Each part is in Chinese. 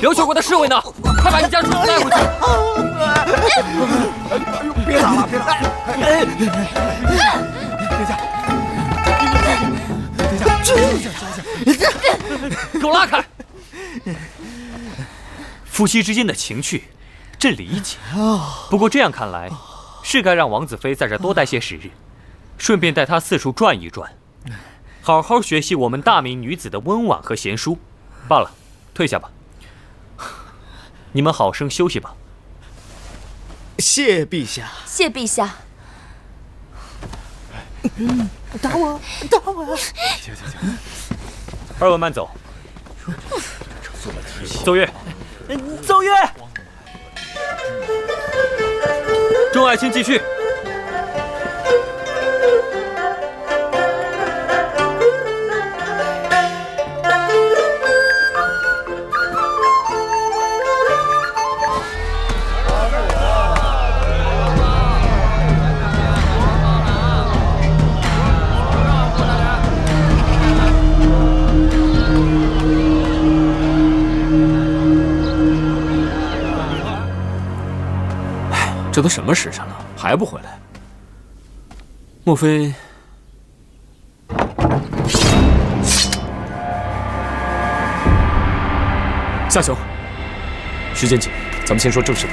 刘全国的侍卫呢？快把你家主子带回去！别打了，别打了！等一下，给我拉开！夫妻之间的情趣，朕理解。不过这样看来，是该让王子妃在这多待些时日，顺便带她四处转一转，好好学习我们大明女子的温婉和贤淑。罢了，退下吧。你们好生休息吧。谢陛下。谢陛下。打我！行。二位慢走。奏乐。奏乐。众爱卿继续。这都什么时辰了，还不回来？莫非……夏雄，时间紧，咱们先说正事吧。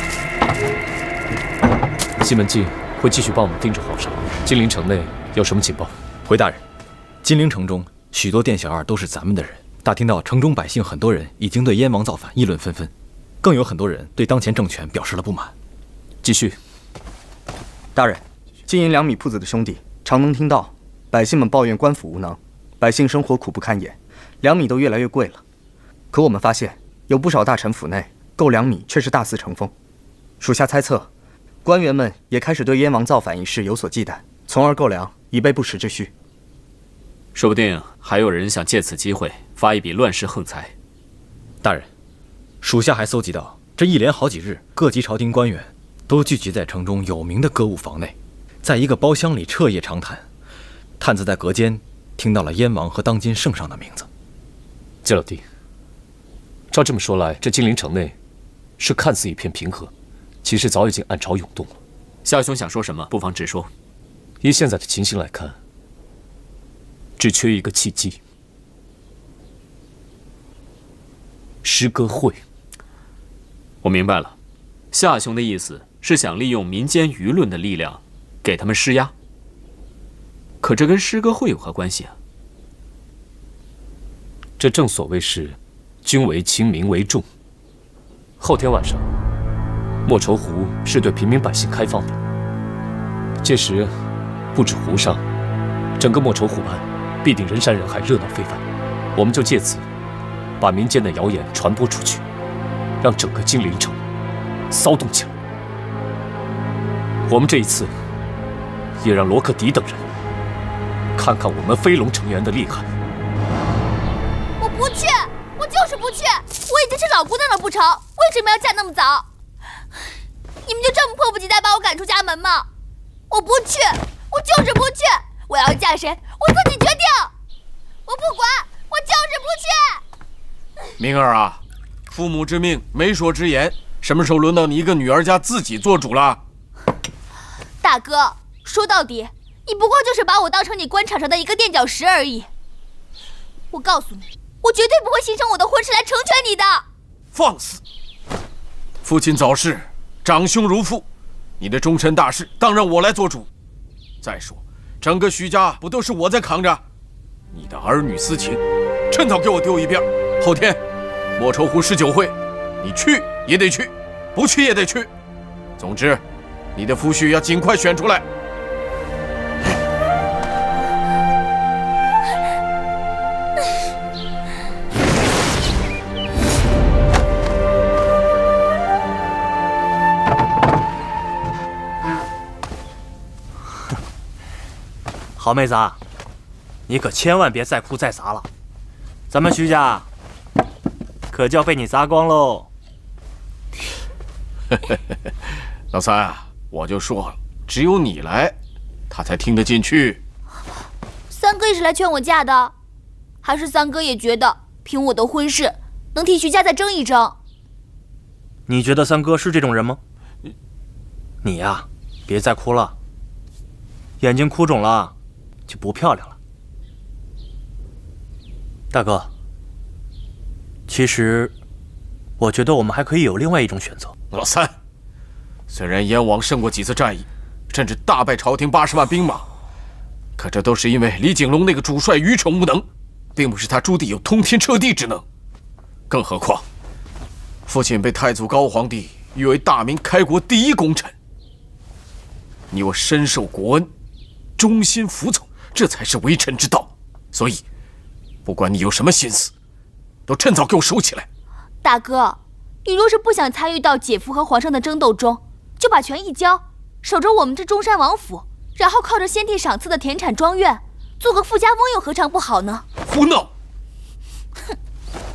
西门庆会继续帮我们盯着皇上。金陵城内有什么情报？回大人，金陵城中许多店小二都是咱们的人。打听到城中百姓很多人已经对燕王造反议论纷纷，更有很多人对当前政权表示了不满。继续。大人，经营两米铺子的兄弟常能听到百姓们抱怨官府无能，百姓生活苦不堪言，粮米都越来越贵了。可我们发现有不少大臣府内购粮米却是大肆成风。属下猜测，官员们也开始对燕王造反一事有所忌惮，从而购粮以备不时之需。说不定还有人想借此机会发一笔乱世横财。大人，属下还搜集到，这一连好几日，各级朝廷官员都聚集在城中有名的歌舞房内，在一个包厢里彻夜长谈。探子在隔间听到了燕王和当今圣上的名字。季老弟，照这么说来，这金陵城内是看似一片平和，其实早已经暗潮涌动了。夏兄想说什么，不妨直说。依现在的情形来看，只缺一个契机。诗歌会。我明白了，夏兄的意思是想利用民间舆论的力量，给他们施压。可这跟诗歌会有何关系啊？这正所谓是君为轻，民为重。后天晚上，莫愁湖是对平民百姓开放的，届时不止湖上，整个莫愁湖畔必定人山人海，热闹非凡。我们就借此把民间的谣言传播出去，让整个金陵城骚动起来。我们这一次也让罗克迪等人看看我们飞龙成员的厉害。我不去，我就是不去。我已经是老姑娘了，不成？为什么要嫁那么早？你们就这么迫不及待把我赶出家门吗？我不去，我就是不去。我要嫁谁，我自己决定。我不管，我就是不去。明儿啊，父母之命，媒妁之言，什么时候轮到你一个女儿家自己做主了？大哥，说到底，你不过就是把我当成你官场上的一个垫脚石而已。我告诉你，我绝对不会牺牲我的婚事来成全你的。放肆！父亲早逝，长兄如父，你的终身大事当然我来做主。再说，整个徐家不都是我在扛着？你的儿女私情，趁早给我丢一边。后天，莫愁湖诗酒会，你去也得去，不去也得去。总之，你的夫婿要尽快选出来。好妹子啊，你可千万别再哭再砸了，咱们徐家可就要被你砸光喽。老三啊，我就说了，只有你来，他才听得进去。三哥也是来劝我嫁的，还是三哥也觉得凭我的婚事，能替徐家再争一争。你觉得三哥是这种人吗？你呀，别再哭了，眼睛哭肿了就不漂亮了。大哥，其实我觉得我们还可以有另外一种选择。老三，虽然燕王胜过几次战役，甚至大败朝廷80万兵马，可这都是因为李景龙那个主帅愚蠢无能，并不是他朱棣有通天彻地之能。更何况，父亲被太祖高皇帝誉为大明开国第一功臣，你我深受国恩，忠心服从，这才是为臣之道。所以，不管你有什么心思，都趁早给我收起来。大哥，你若是不想参与到姐夫和皇上的争斗中，就把权一交，守着我们这中山王府，然后靠着先帝赏赐的田产庄园，做个富家翁又何尝不好呢？胡闹！哼，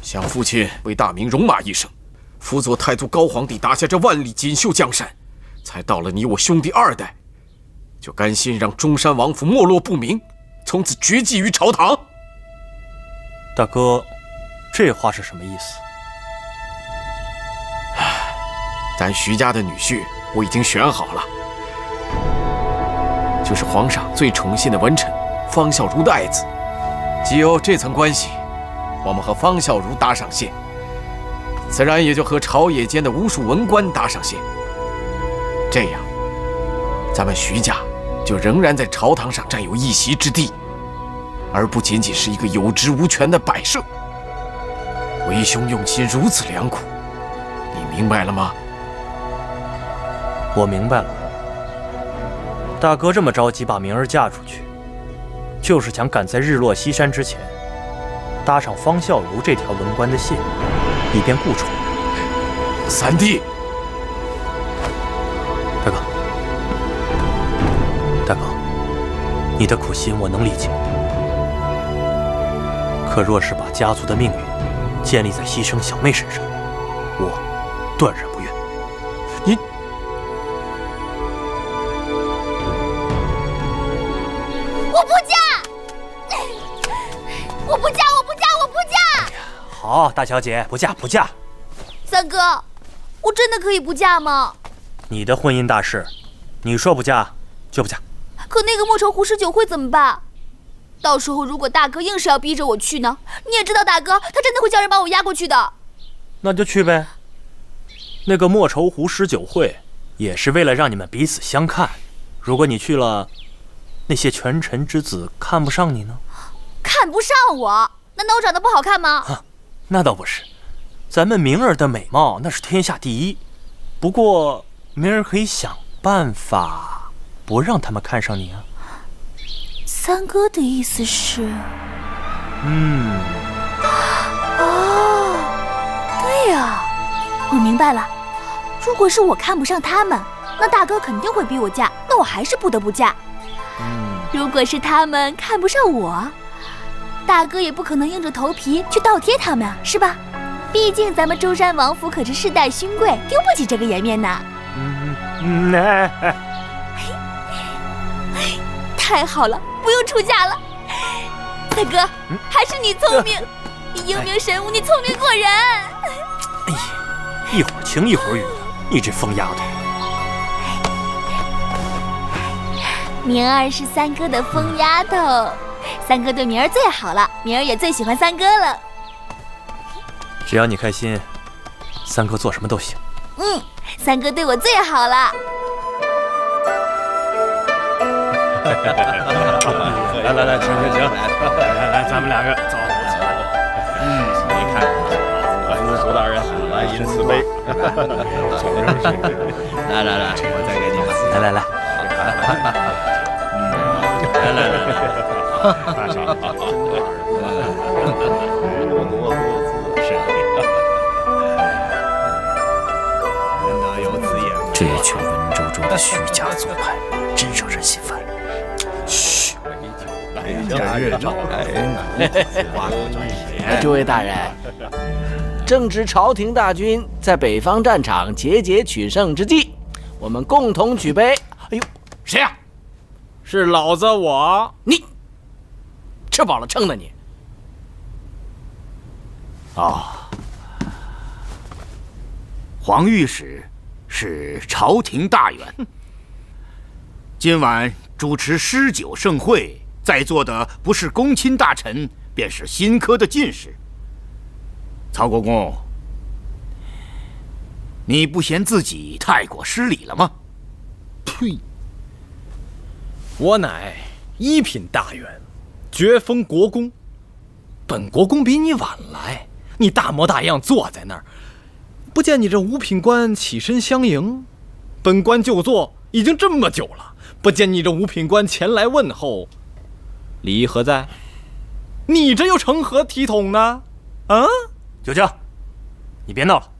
想父亲为大明戎马一生，辅佐太祖高皇帝打下这万里锦绣江山，才到了你我兄弟2代，就甘心让中山王府没落不明，从此绝迹于朝堂？大哥，这话是什么意思？咱徐家的女婿我已经选好了，就是皇上最宠信的文臣方孝孺的爱子。既有这层关系，我们和方孝孺搭上线，自然也就和朝野间的无数文官搭上线。这样，咱们徐家就仍然在朝堂上占有一席之地，而不仅仅是一个有职无权的摆设。为兄用心如此良苦，你明白了吗？我明白了。大哥这么着急把明儿嫁出去，就是想赶在日落西山之前，搭上方孝孺这条文官的线，以便顾宠。三弟，大哥，你的苦心我能理解。可若是把家族的命运建立在牺牲小妹身上，我断然不愿。你，我不嫁！我不嫁！我不嫁！我不嫁！好，大小姐，不嫁不嫁。三哥，我真的可以不嫁吗？你的婚姻大事，你说不嫁就不嫁。可那个莫愁湖19会怎么办？到时候如果大哥硬是要逼着我去呢？你也知道，大哥他真的会叫人把我押过去的。那就去呗。那个莫愁湖19会也是为了让你们彼此相看。如果你去了，那些权臣之子看不上你呢？看不上我？难道我长得不好看吗？那倒不是，咱们明儿的美貌那是天下第一。不过明儿可以想办法不让他们看上你啊。三哥的意思是，对呀，我明白了。如果是我看不上他们，那大哥肯定会逼我嫁，那我还是不得不嫁。如果是他们看不上我，大哥也不可能硬着头皮去倒贴他们啊，是吧？毕竟咱们中山王府可是世代勋贵，丢不起这个颜面呐。太好了，不用出嫁了。大哥，还是你聪明，你英明神武，你聪明过人。哎呀，一会儿晴一会儿雨的，你这疯丫头。明儿是三哥的疯丫头，三哥对明儿最好了，明儿也最喜欢三哥了。只要你开心，三哥做什么都行。三哥对我最好了。来，请，来，咱们2个走。你看，苏大人，来饮此杯。来，我再给你们。来，大少好。这群文绉绉的徐家宗派，真让人心烦。嘘，诸位大人，正值朝廷大军在北方战场节节取胜之际，我们共同举杯。哎呦，谁呀？是老子我。你吃饱了撑的你。哦，黄御史是朝廷大员，今晚主持诗酒盛会，在座的不是公卿大臣，便是新科的进士。曹国公，你不嫌自己太过失礼了吗？呸！我乃一品大员，爵封国公。本国公比你晚来，你大模大样坐在那儿，不见你这五品官起身相迎。本官就坐已经这么久了，不见你这五品官前来问候，礼仪何在？你这又成何体统呢？啊！九江，你别闹了。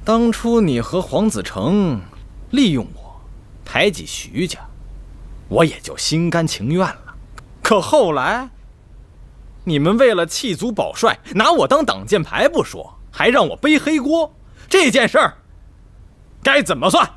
当初你和黄子成利用我，排挤徐家，我也就心甘情愿了。可后来，你们为了弃卒保帅，拿我当挡箭牌不说，还让我背黑锅，这件事儿该怎么算？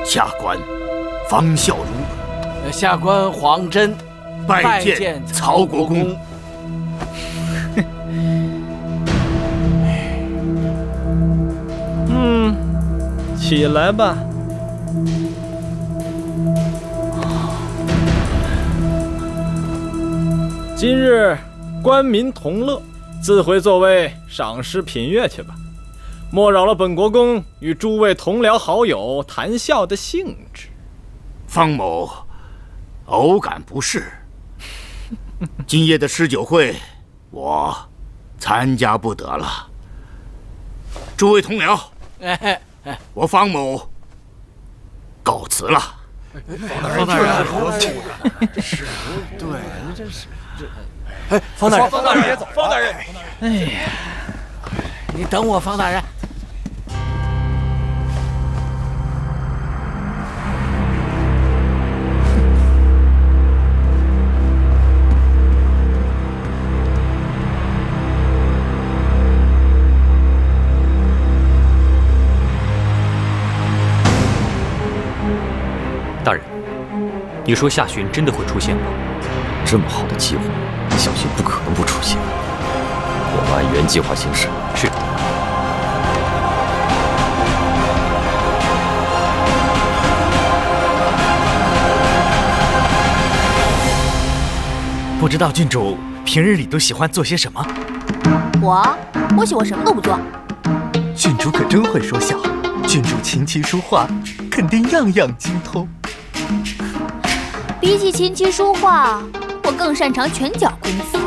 下官方孝孺，下官黄真拜见曹国公。起来吧。今日官民同乐，自回座位赏诗品乐去吧，莫扰了本国公与诸位同僚好友谈笑的兴致。方某偶感不适，今夜的诗酒会我参加不得了。诸位同僚，我方某告辞了。方大人，是，对，真是哎，方大人，方大人别走，方大人，哎呀，你等我，方大人。大人，你说夏洵真的会出现吗？这么好的机会，夏洵不可能不出现。我们按原计划行事。是。不知道郡主平日里都喜欢做些什么？我喜欢什么都不做。郡主可真会说笑，郡主琴棋书画肯定样样精通。比起琴棋书画，我更擅长拳脚功夫。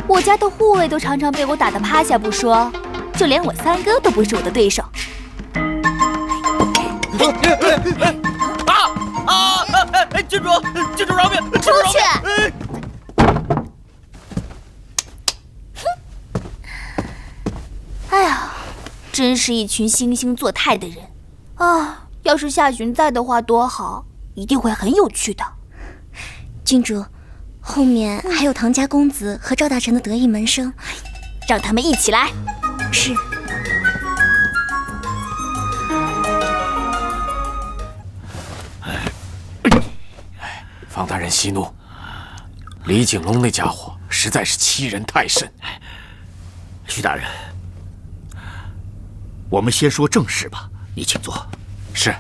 我家的护卫都常常被我打得趴下不说，就连我三哥都不是我的对手。郡主饶命！出去！哎呀，真是一群惺惺作态的人啊！要是夏洵在的话多好，一定会很有趣的。郡主，后面还有唐家公子和赵大臣的得意门生，让他们一起来。是。方大人息怒，李景龙那家伙实在是欺人太甚。徐大人，我们先说正事吧，你请坐。是，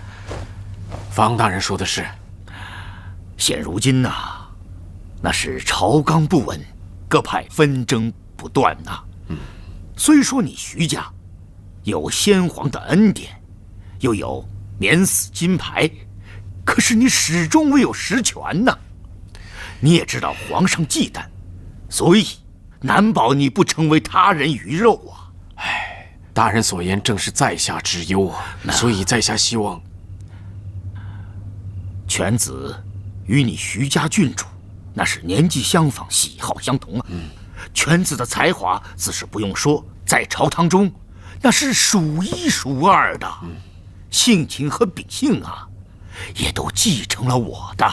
方大人说的是。现如今呐，那是朝纲不稳，各派纷争不断呐。虽说你徐家有先皇的恩典，又有免死金牌，可是你始终未有实权呐。你也知道皇上忌惮，所以难保你不成为他人鱼肉啊。大人所言正是在下之忧啊，所以在下希望犬子与你徐家郡主那是年纪相仿，喜好相同啊。犬子的才华自是不用说，在朝堂中那是数一数二的。性情和秉性啊，也都继承了我的。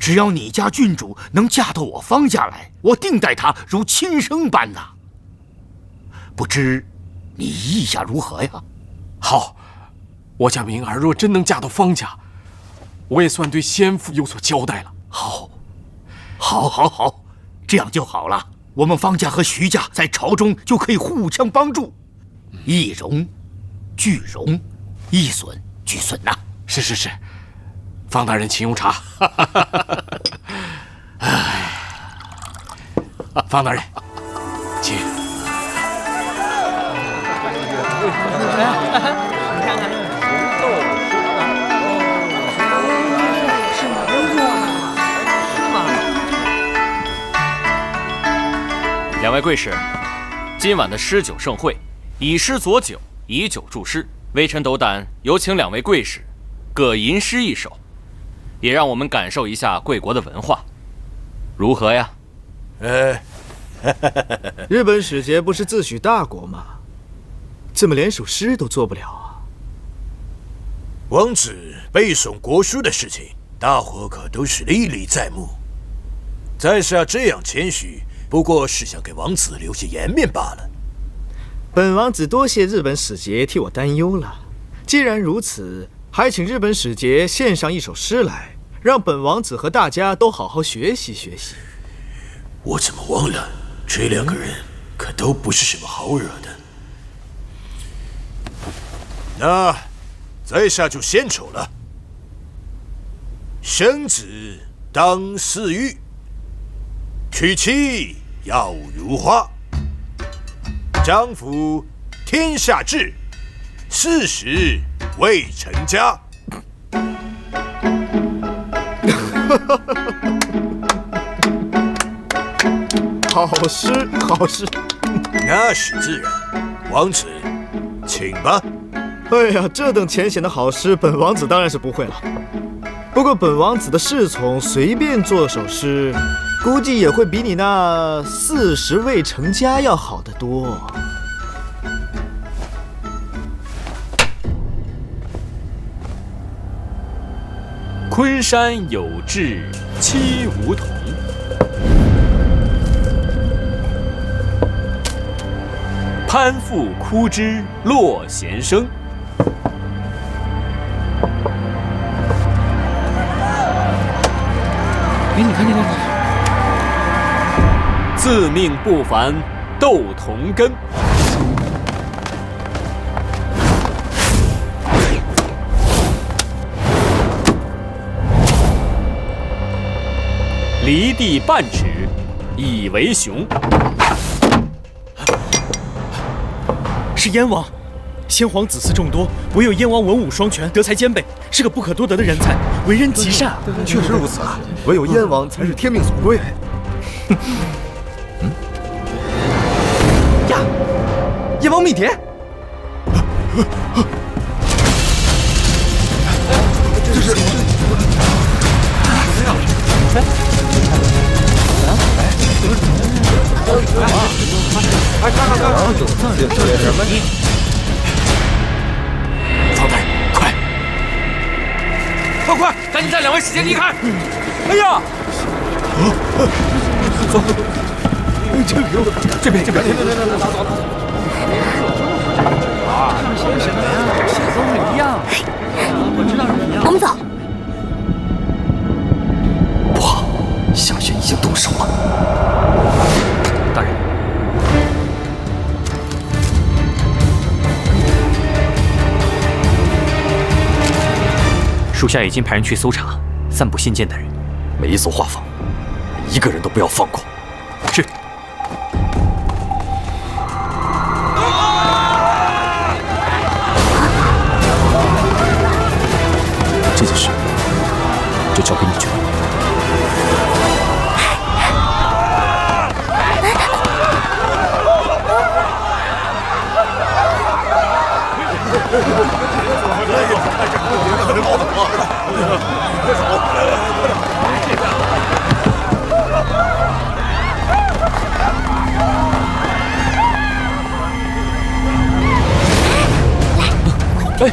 只要你家郡主能嫁到我方家来，我定待她如亲生般呐。不知你意下如何呀？好，我家明儿若真能嫁到方家，我也算对先父有所交代了。好，这样就好了。我们方家和徐家在朝中就可以互相帮助，一荣俱荣，一损俱损呐。是，方大人请用茶。方大人，请。两位贵士，今晚的诗酒盛会，以诗佐酒，以酒助诗。微臣斗胆有请两位贵士各吟诗一首，也让我们感受一下贵国的文化，如何呀？日本使节不是自诩大国吗？怎么连首诗都做不了啊？王子背诵国书的事情，大伙可都是历历在目。在下这样谦虚，不过是想给王子留些颜面罢了。本王子多谢日本使节替我担忧了。既然如此，还请日本使节献上一首诗来，让本王子和大家都好好学习学习。我怎么忘了，这两个人可都不是什么好惹的。那在下就献丑了。生子当饲育，娶妻要如花。丈夫天下治，40未成家。好诗，好诗。那是自然。王子，请吧。哎呀，这等浅显的好诗，本王子当然是不会了。不过本王子的侍从随便做首诗，估计也会比你那40未成家要好得多。昆山有志妻梧桐，攀附枯枝落弦声。你看，自命不凡斗同根。离地半尺，以为雄。是燕王，先皇子嗣众多，唯有燕王文武双全，德才兼备，是个不可多得的人才，为人极善。确实如此，唯有燕王才是天命所归。呀，燕王密牒！这是。方太，快！快，赶紧带两位使节离开！哎呀！走，这边。啊，写什么呀？写的都是一样。我知道是一样。我们走。不好，小轩已经动手了。大人，属下已经派人去搜查散布信件的人，每一艘画舫，一个人都不要放过。是。这件事就交给你去办。哎，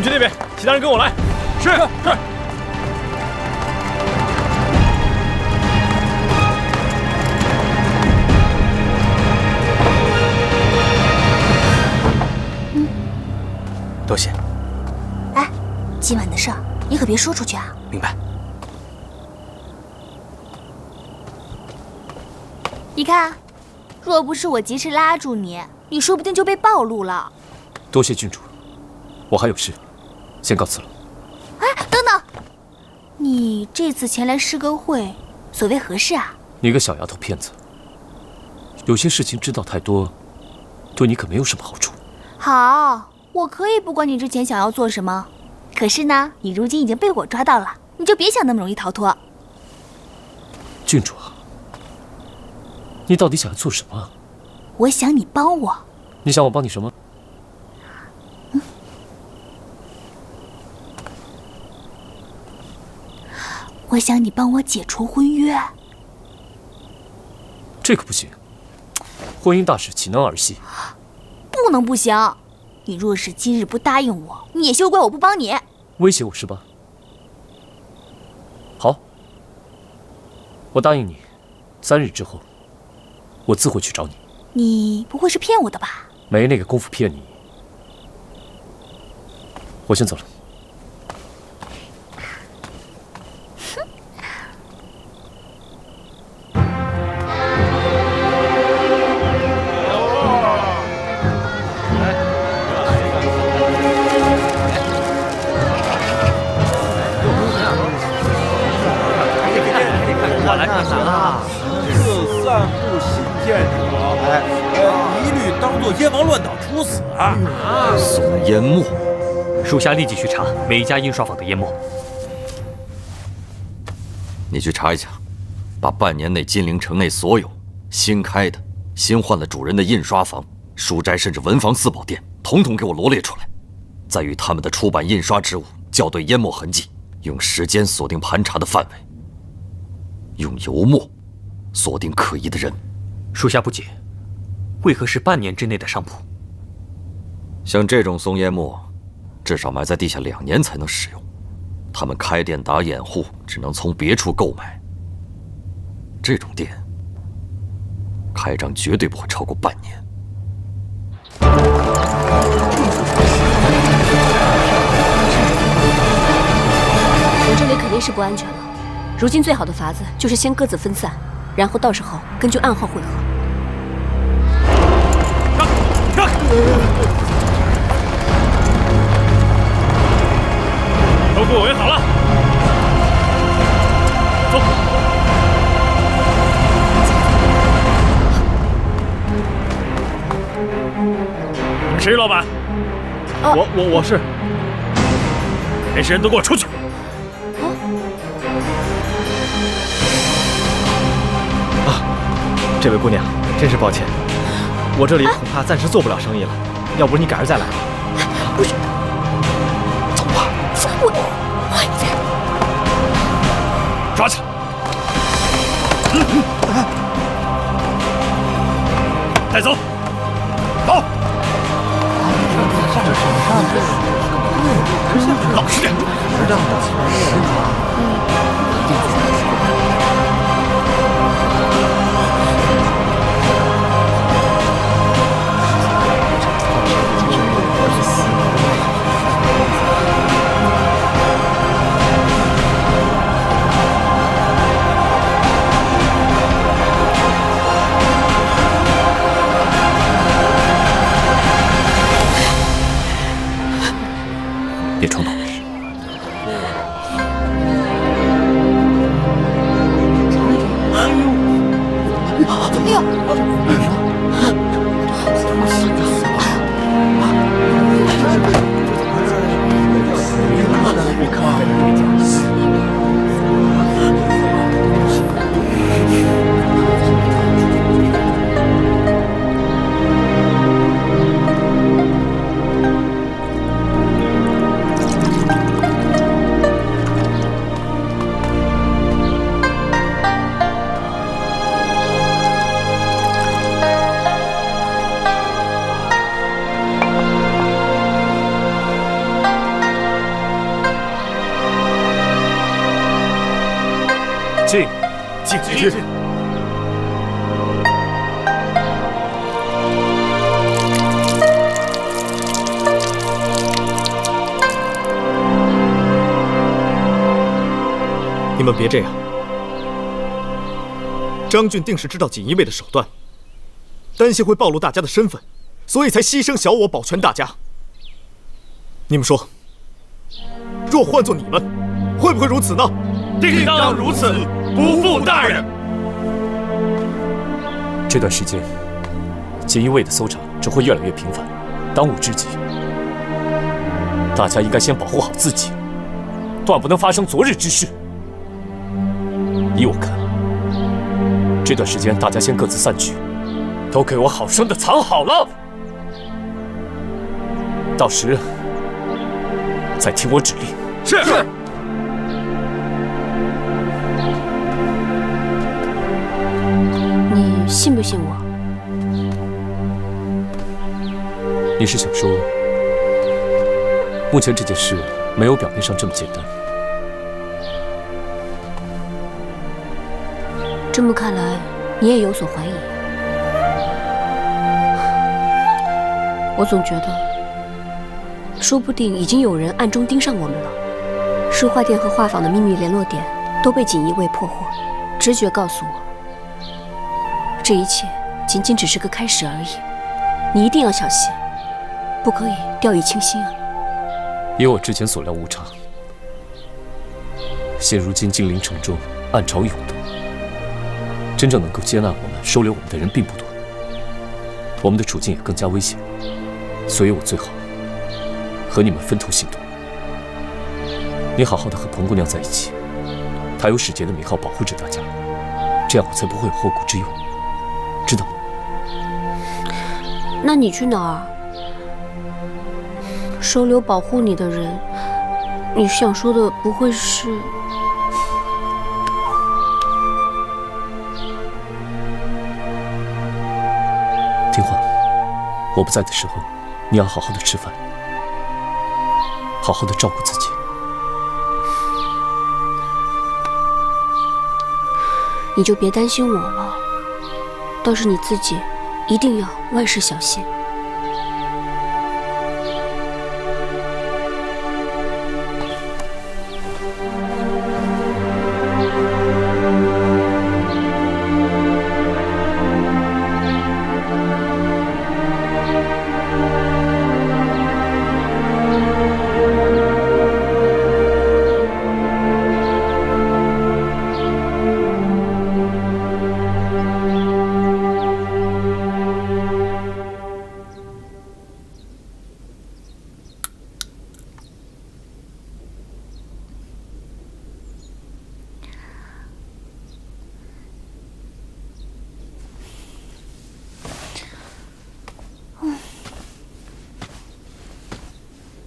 去那边，其他人跟我来。是。多谢。哎，今晚的事儿你可别说出去啊。明白。你看，若不是我及时拉住你，你说不定就被暴露了。多谢郡主，我还有事，先告辞了。哎，等等，你这次前来诗歌会，所谓何事啊？你个小丫头片子，有些事情知道太多，对你可没有什么好处。好，我可以不管你之前想要做什么，可是呢，你如今已经被我抓到了，你就别想那么容易逃脱。郡主啊，你到底想要做什么？我想你帮我。你想我帮你什么？我想你帮我解除婚约。这可不行，婚姻大事岂能儿戏？不能不行。你若是今日不答应我，你也休怪我不帮你。威胁我是吧？好，我答应你，3日之后，我自会去找你。你不会是骗我的吧？没那个功夫骗你。我先走了。我来看看啊，这散布信件者，一律当作燕王乱党处死啊！送烟墨，属下立即去查每一家印刷坊的烟墨。你去查一下，把半年内金陵城内所有新开的、新换了主人的印刷坊、书斋，甚至文房四宝店，统统给我罗列出来，再与他们的出版印刷之物校对淹没痕迹，用时间锁定盘查的范围，用油墨锁定可疑的人。属下不解，为何是半年之内的商铺？像这种松烟墨，至少埋在地下2年才能使用。他们开店打掩护，只能从别处购买。这种店开张绝对不会超过半年。我这里肯定是不安全了。如今最好的法子就是先各自分散，然后到时候根据暗号汇合。让开！都给我围好了，走。你们谁是老板？我是。没事人都给我出去！这位姑娘，真是抱歉，我这里恐怕暂时做不了生意了，要不你改日再来吧。不是，走吧。抓起来！带走！走！老实点！别冲动。进，进。你们别这样，张俊定是知道锦衣卫的手段，担心会暴露大家的身份，所以才牺牲小我保全大家。你们说，若换做你们，会不会如此呢？定当如此，不负大人。这段时间，锦衣卫的搜查只会越来越频繁，当务之急，大家应该先保护好自己，断不能发生昨日之事。依我看，这段时间大家先各自散去，都给我好生的藏好了，到时再听我指令。是。你信不信我？你是想说，目前这件事没有表面上这么简单？这么看来，你也有所怀疑。我总觉得，说不定已经有人暗中盯上我们了。书画店和画坊的秘密联络点都被锦衣卫破获，直觉告诉我，这一切仅仅只是个开始而已。你一定要小心，不可以掉以轻心啊！以我之前所料无差，现如今金陵城中暗潮涌动，真正能够接纳我们、收留我们的人并不多，我们的处境也更加危险，所以我最好和你们分头行动。你好好的和彭姑娘在一起，她有使节的名号保护着大家，这样我才不会有后顾之忧，知道吗？那你去哪儿？收留保护你的人，你想说的不会是……听话，我不在的时候，你要好好的吃饭，好好的照顾自己。你就别担心我了，倒是你自己一定要万事小心。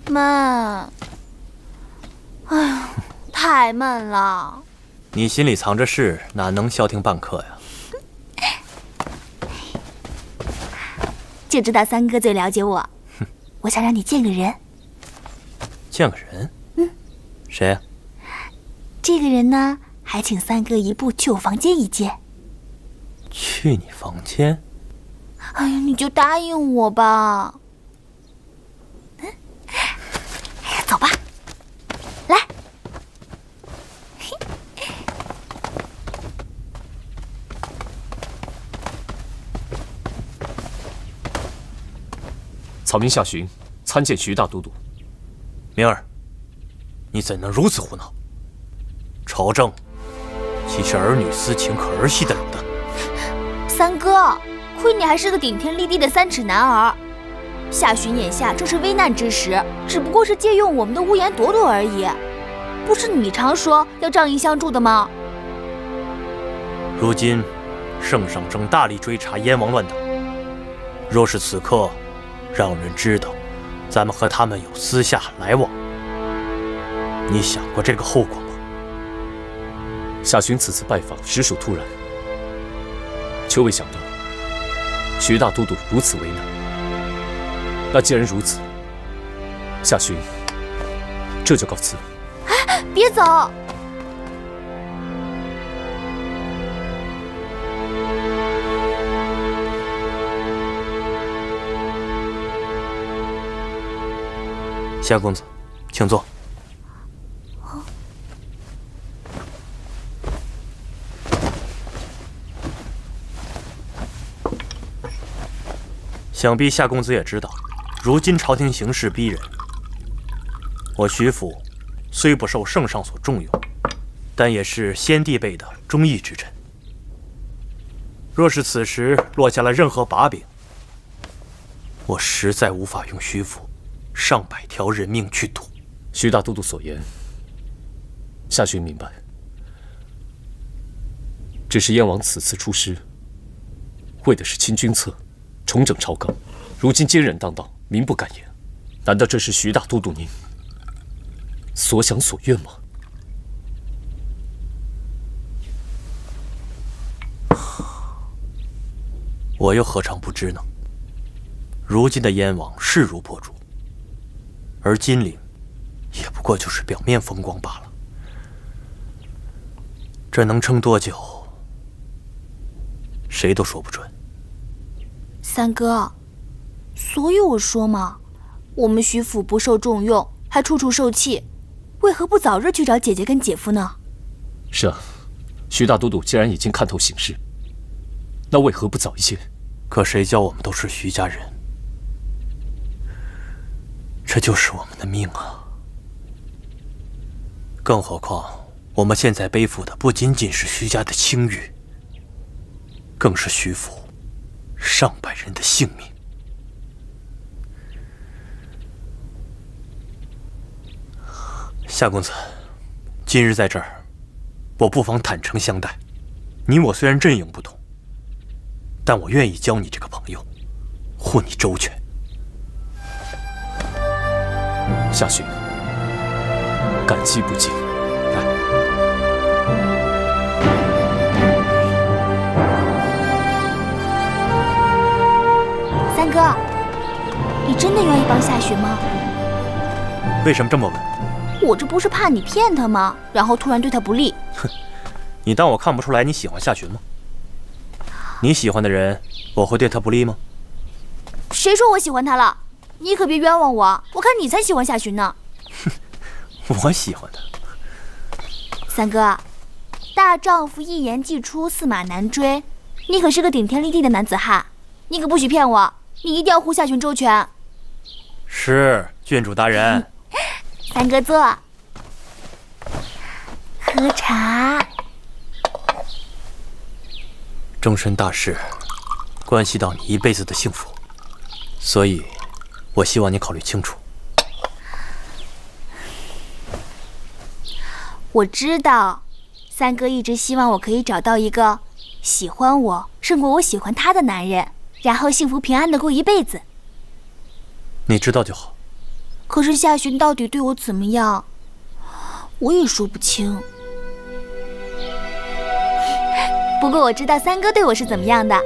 闷，哎呀，太闷了。你心里藏着事，哪能消停半刻呀？就知道三哥最了解我。我想让你见个人。见个人？谁呀？这个人呢，还请三哥一步去我房间一见。去你房间？哎呀，你就答应我吧。走吧，来。草民夏寻参见徐大都督。明儿，你怎能如此胡闹？朝政岂是儿女私情可儿戏得了的？三哥，亏你还是个顶天立地的3尺男儿。夏寻眼下正是危难之时，只不过是借用我们的屋檐躲躲而已。不是你常说要仗义相助的吗？如今，圣上正大力追查燕王乱党。若是此刻让人知道咱们和他们有私下来往，你想过这个后果吗？夏寻此次拜访实属突然，却未想到徐大都督如此为难。那既然如此，夏寻这就告辞。别走！夏公子，请坐。想必夏公子也知道，如今朝廷形势逼人，我徐府虽不受圣上所重用，但也是先帝辈的忠义之臣。若是此时落下了任何把柄，我实在无法用徐府上百条人命去赌。徐大都督所言，夏巡明白。只是燕王此次出师，为的是清君侧，重整朝纲。如今奸人当道，民不敢言。难道这是徐大都督您所想所愿吗？我又何尝不知呢？如今的燕王势如破竹，而金陵也不过就是表面风光罢了。这能撑多久，谁都说不准。三哥，所以我说嘛，我们徐府不受重用，还处处受气，为何不早日去找姐姐跟姐夫呢？是啊，徐大都督既然已经看透形势，那为何不早一些？可谁叫我们都是徐家人？这就是我们的命啊！更何况，我们现在背负的不仅仅是徐家的清誉，更是徐府上百人的性命。夏公子，今日在这儿，我不妨坦诚相待。你我虽然阵营不同，但我愿意交你这个朋友，护你周全。夏巡，感激不尽。来，三哥，你真的愿意帮夏巡吗？为什么这么问？我这不是怕你骗他吗？然后突然对他不利。哼，你当我看不出来你喜欢夏巡吗？你喜欢的人，我会对他不利吗？谁说我喜欢他了？你可别冤枉我，我看你才喜欢夏巡呢。我喜欢他。三哥，大丈夫一言既出，驷马难追。你可是个顶天立地的男子汉，你可不许骗我，你一定要护夏巡周全。是，郡主大人。三哥坐，喝茶。终身大事，关系到你一辈子的幸福，所以，我希望你考虑清楚。我知道，三哥一直希望我可以找到一个喜欢我胜过我喜欢他的男人，然后幸福平安的过一辈子。你知道就好。可是夏巡到底对我怎么样，我也说不清。不过我知道三哥对我是怎么样的。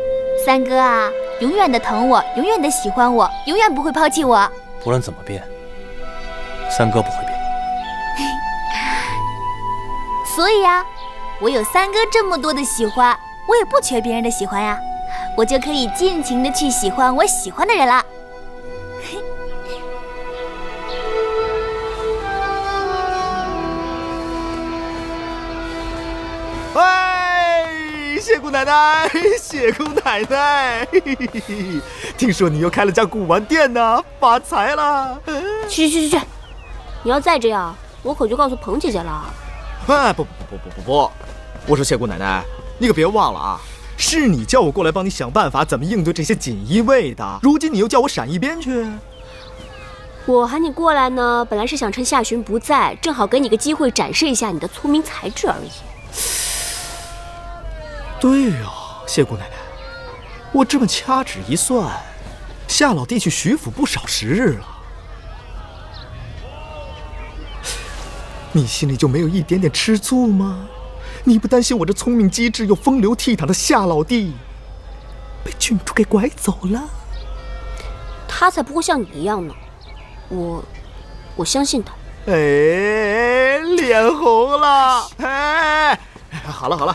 三哥啊，永远的疼我，永远的喜欢我，永远不会抛弃我。不论怎么变，三哥不会变。所以啊，我有三哥这么多的喜欢，我也不缺别人的喜欢呀，我就可以尽情的去喜欢我喜欢的人了。谢姑奶奶，谢姑奶奶，听说你又开了家古玩店呢，发财了！去，你要再这样，我可就告诉彭姐姐了。哎，不，我说谢姑奶奶，你可别忘了啊，是你叫我过来帮你想办法怎么应对这些锦衣卫的，如今你又叫我闪一边去。我喊你过来呢，本来是想趁夏巡不在，正好给你个机会展示一下你的聪明才智而已。对哦，谢姑奶奶，我这么掐指一算，夏老弟去徐府不少时日了，你心里就没有一点点吃醋吗？你不担心我这聪明机智又风流倜傥的夏老弟被郡主给拐走了？他才不会像你一样呢，我相信他。哎，脸红了，哎，好了。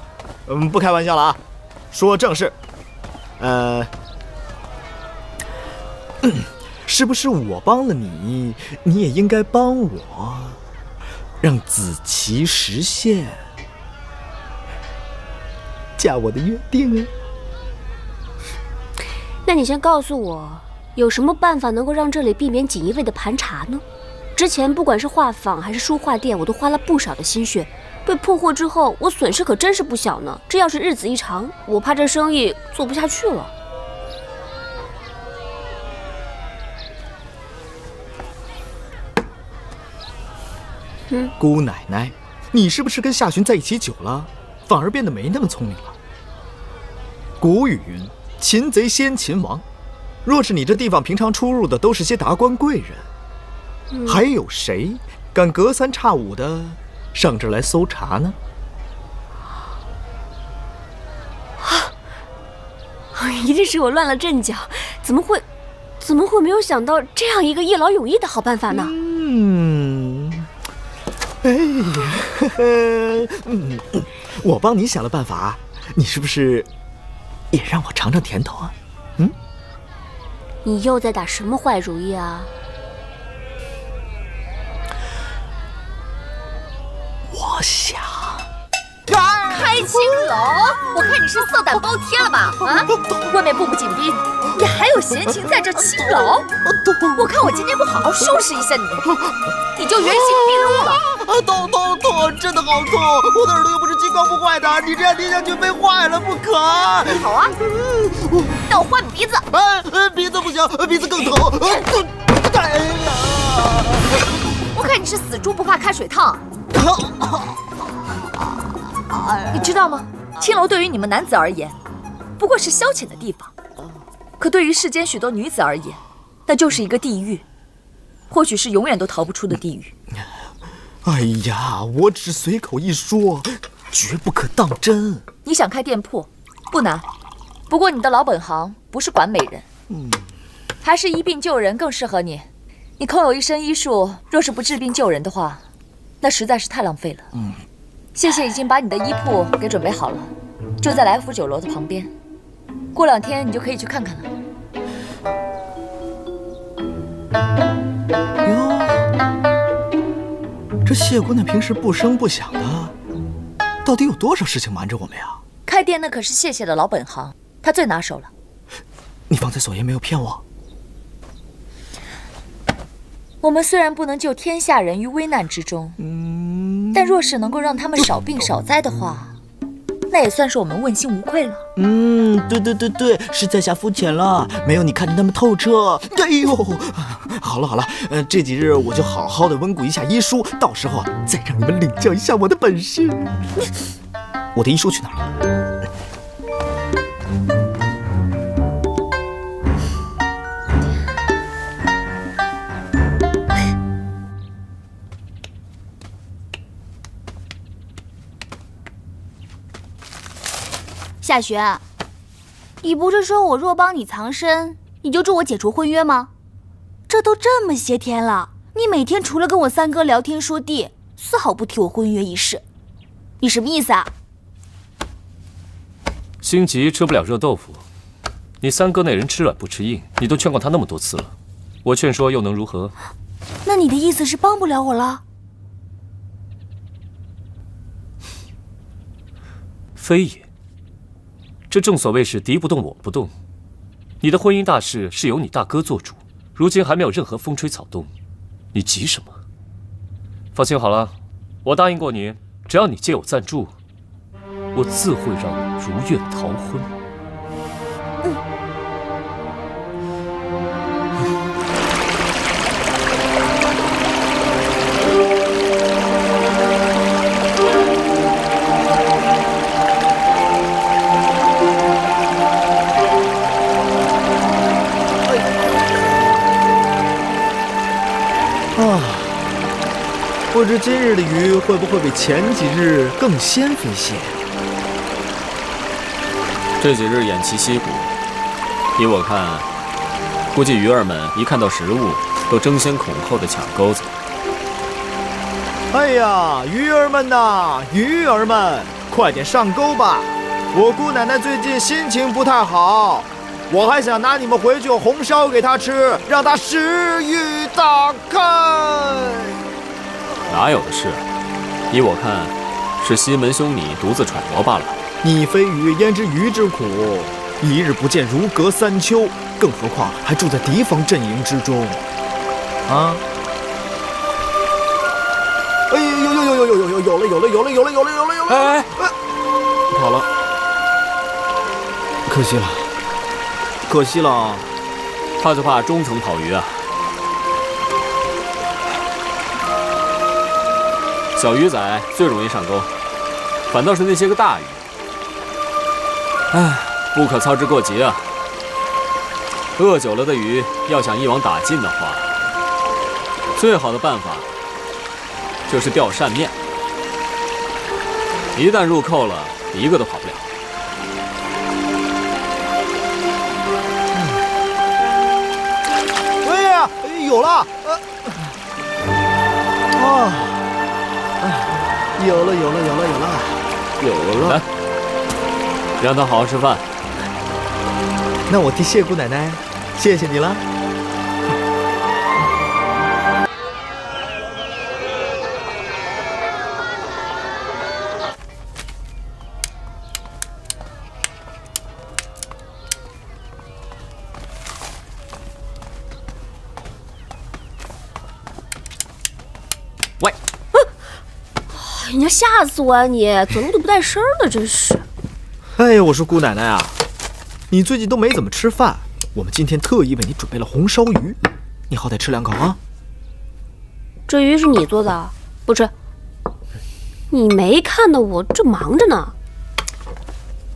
不开玩笑了啊，是不是我帮了你，你也应该帮我，让子琪实现嫁我的约定啊？那你先告诉我，有什么办法能够让这里避免锦衣卫的盘查呢？之前不管是画坊还是书画店，我都花了不少的心血，被破获之后，我损失可真是不小呢。这要是日子一长，我怕这生意做不下去了。姑奶奶，你是不是跟夏寻在一起久了，反而变得没那么聪明了？古语云：“擒贼先擒王。”若是你这地方平常出入的都是些达官贵人，还有谁敢隔三差五的上这儿来搜查呢？一定是我乱了阵脚，怎么会没有想到这样一个一劳永逸的好办法呢？我帮你想了办法，你是不是也让我尝尝甜头啊？你又在打什么坏主意啊？我想开青楼，我看你是色胆包天了吧？啊，外面步步紧逼，你还有闲情在这青楼？我看我今天不好好收拾一下你，你就原形毕露了。痛，真的好痛！我的耳朵又不是金刚不坏的，你这样听下去被坏了不可。好啊，那我换你鼻子。鼻子不行，鼻子更疼。我看你是死猪不怕开水烫。你知道吗？青楼对于你们男子而言，不过是消遣的地方，可对于世间许多女子而言，那就是一个地狱，或许是永远都逃不出的地狱。哎呀，我只随口一说，绝不可当真。你想开店铺，不难，不过你的老本行不是管美人，还是医病救人更适合你。你空有一身医术，若是不治病救人的话，那实在是太浪费了。谢谢已经把你的医铺给准备好了，就在来福酒楼的旁边。过2天你就可以去看看了。这谢姑娘平时不声不响的，到底有多少事情瞒着我们呀？开店那可是谢谢的老本行，她最拿手了。你方才所言没有骗我。我们虽然不能救天下人于危难之中，但若是能够让他们少病少灾的话，那也算是我们问心无愧了。对，是在下肤浅了，没有你看得那么透彻。哎呦，好了，这几日我就好好的温故一下医书，到时候再让你们领教一下我的本事。我的医书去哪儿了？夏雪，你不是说我若帮你藏身，你就助我解除婚约吗？这都这么些天了，你每天除了跟我三哥聊天说地，丝毫不提我婚约一事，你什么意思啊？心急吃不了热豆腐，你三哥那人吃软不吃硬，你都劝过他那么多次了，我劝说又能如何？那你的意思是帮不了我了？非也。这正所谓是敌不动我不动，你的婚姻大事是由你大哥做主，如今还没有任何风吹草动，你急什么？放心好了，我答应过你，只要你借我赞助，我自会让你如愿逃婚。不知今日的鱼会不会比前几日更鲜飞些？这几日偃旗息鼓，依我看，估计鱼儿们一看到食物，都争先恐后的抢钩子。哎呀，鱼儿们呐，鱼儿们，快点上钩吧！我姑奶奶最近心情不太好，我还想拿你们回去红烧给他吃，让他食欲大开。哪有的事？依我看，是西门兄你独自揣摩罢了。你非鱼焉知鱼之苦？一日不见如隔三秋，更何况还住在敌方阵营之中。啊！哎有了！哎，跑了，可惜了。怕就怕中层跑鱼啊！小鱼仔最容易上钩，反倒是那些个大鱼，哎，不可操之过急啊！饿久了的鱼，要想一网打尽的话，最好的办法就是钓扇面。一旦入扣了，一个都跑不了。哎呀，有了！有了！来，让他好好吃饭。那我替谢姑奶奶，谢谢你了。喂，你要吓死我啊你！走路都不带声的，真是。哎呀，我说姑奶奶啊，你最近都没怎么吃饭，我们今天特意为你准备了红烧鱼，你好歹吃2口啊。这鱼是你做的，不吃。你没看到我正忙着呢。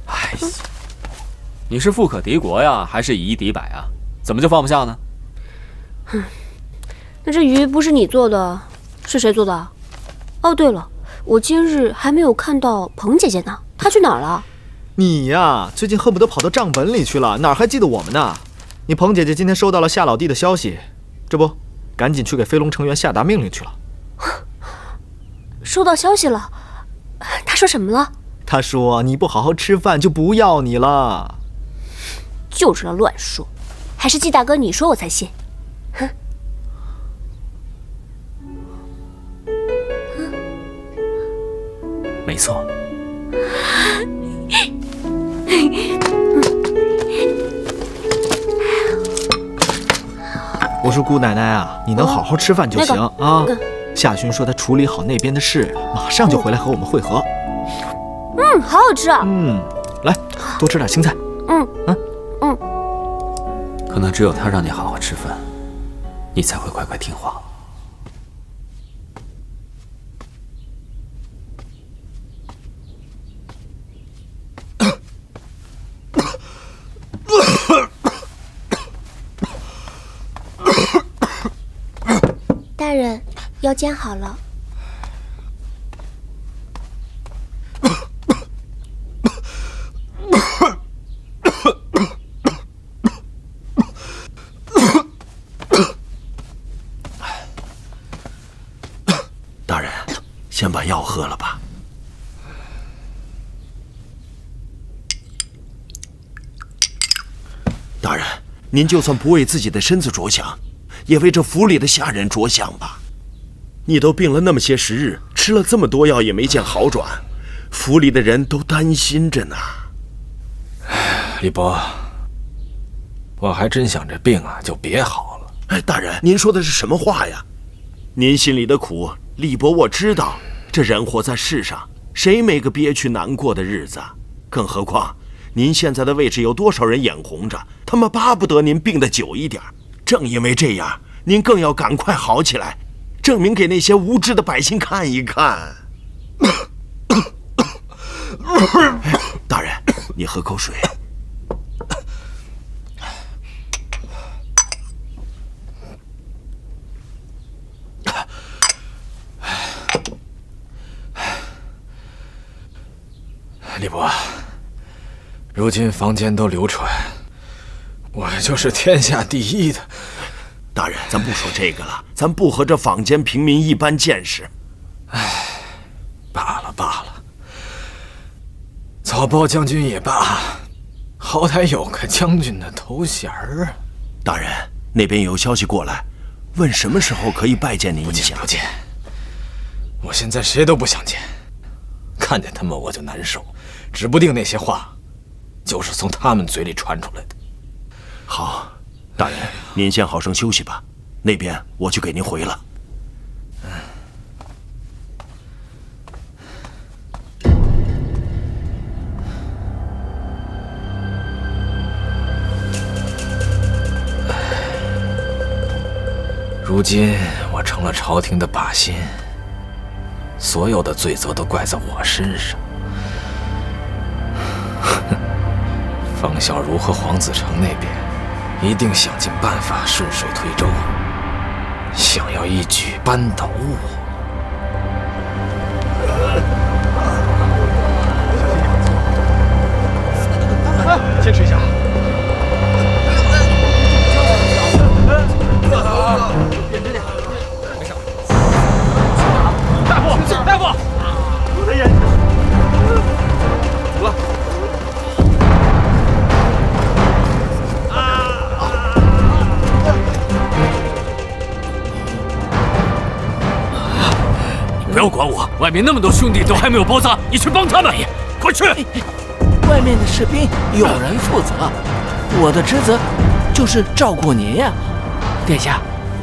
哎呀，你是富可敌国呀，还是以一敌百啊？怎么就放不下呢？那这鱼不是你做的，是谁做的？哦，对了，我今日还没有看到彭姐姐呢，她去哪儿了？你呀，最近恨不得跑到账本里去了，哪儿还记得我们呢？你彭姐姐今天收到了夏老弟的消息，这不，赶紧去给飞龙成员下达命令去了。收到消息了，他说什么了？他说你不好好吃饭就不要你了。就知道乱说，还是季大哥你说我才信。哼。没错。我说姑奶奶啊，你能好好吃饭就行啊。夏勋说他处理好那边的事，马上就回来和我们会合。好好吃啊。来，多吃点青菜。可能只有他让你好好吃饭，你才会乖乖听话。大人，腰间好了。大人，先把药喝了吧。大人，您就算不为自己的身子着想，也为这府里的下人着想吧。你都病了那么些时日，吃了这么多药也没见好转，府里的人都担心着呢。李伯，我还真想这病啊就别好了。哎，大人，您说的是什么话呀？您心里的苦，李伯我知道。这人活在世上，谁没个憋屈难过的日子？更何况您现在的位置有多少人眼红着，他们巴不得您病得久一点。正因为这样，您更要赶快好起来，证明给那些无知的百姓看一看。大人，你喝口水。李伯，如今坊间都流传，我就是天下第一的。大人，咱不说这个了，咱不和这坊间平民一般见识。唉，罢了。曹豹将军也罢，好歹有个将军的头衔儿啊！大人，那边有消息过来，问什么时候可以拜见您一下。不见，我现在谁都不想见，看见他们我就难受，指不定那些话就是从他们嘴里传出来的。好，大人，您先好生休息吧，那边我去给您回了。如今我成了朝廷的靶心，所有的罪责都怪在我身上。方孝孺和黄子成那边一定想尽办法顺水推舟，想要一举扳倒我。坚持一下。大夫，我的眼睛怎么了？你不要管我，外面那么多兄弟都还没有包扎，你去帮他们，快去！外面的士兵有人负责，我的职责就是照顾您呀，殿下，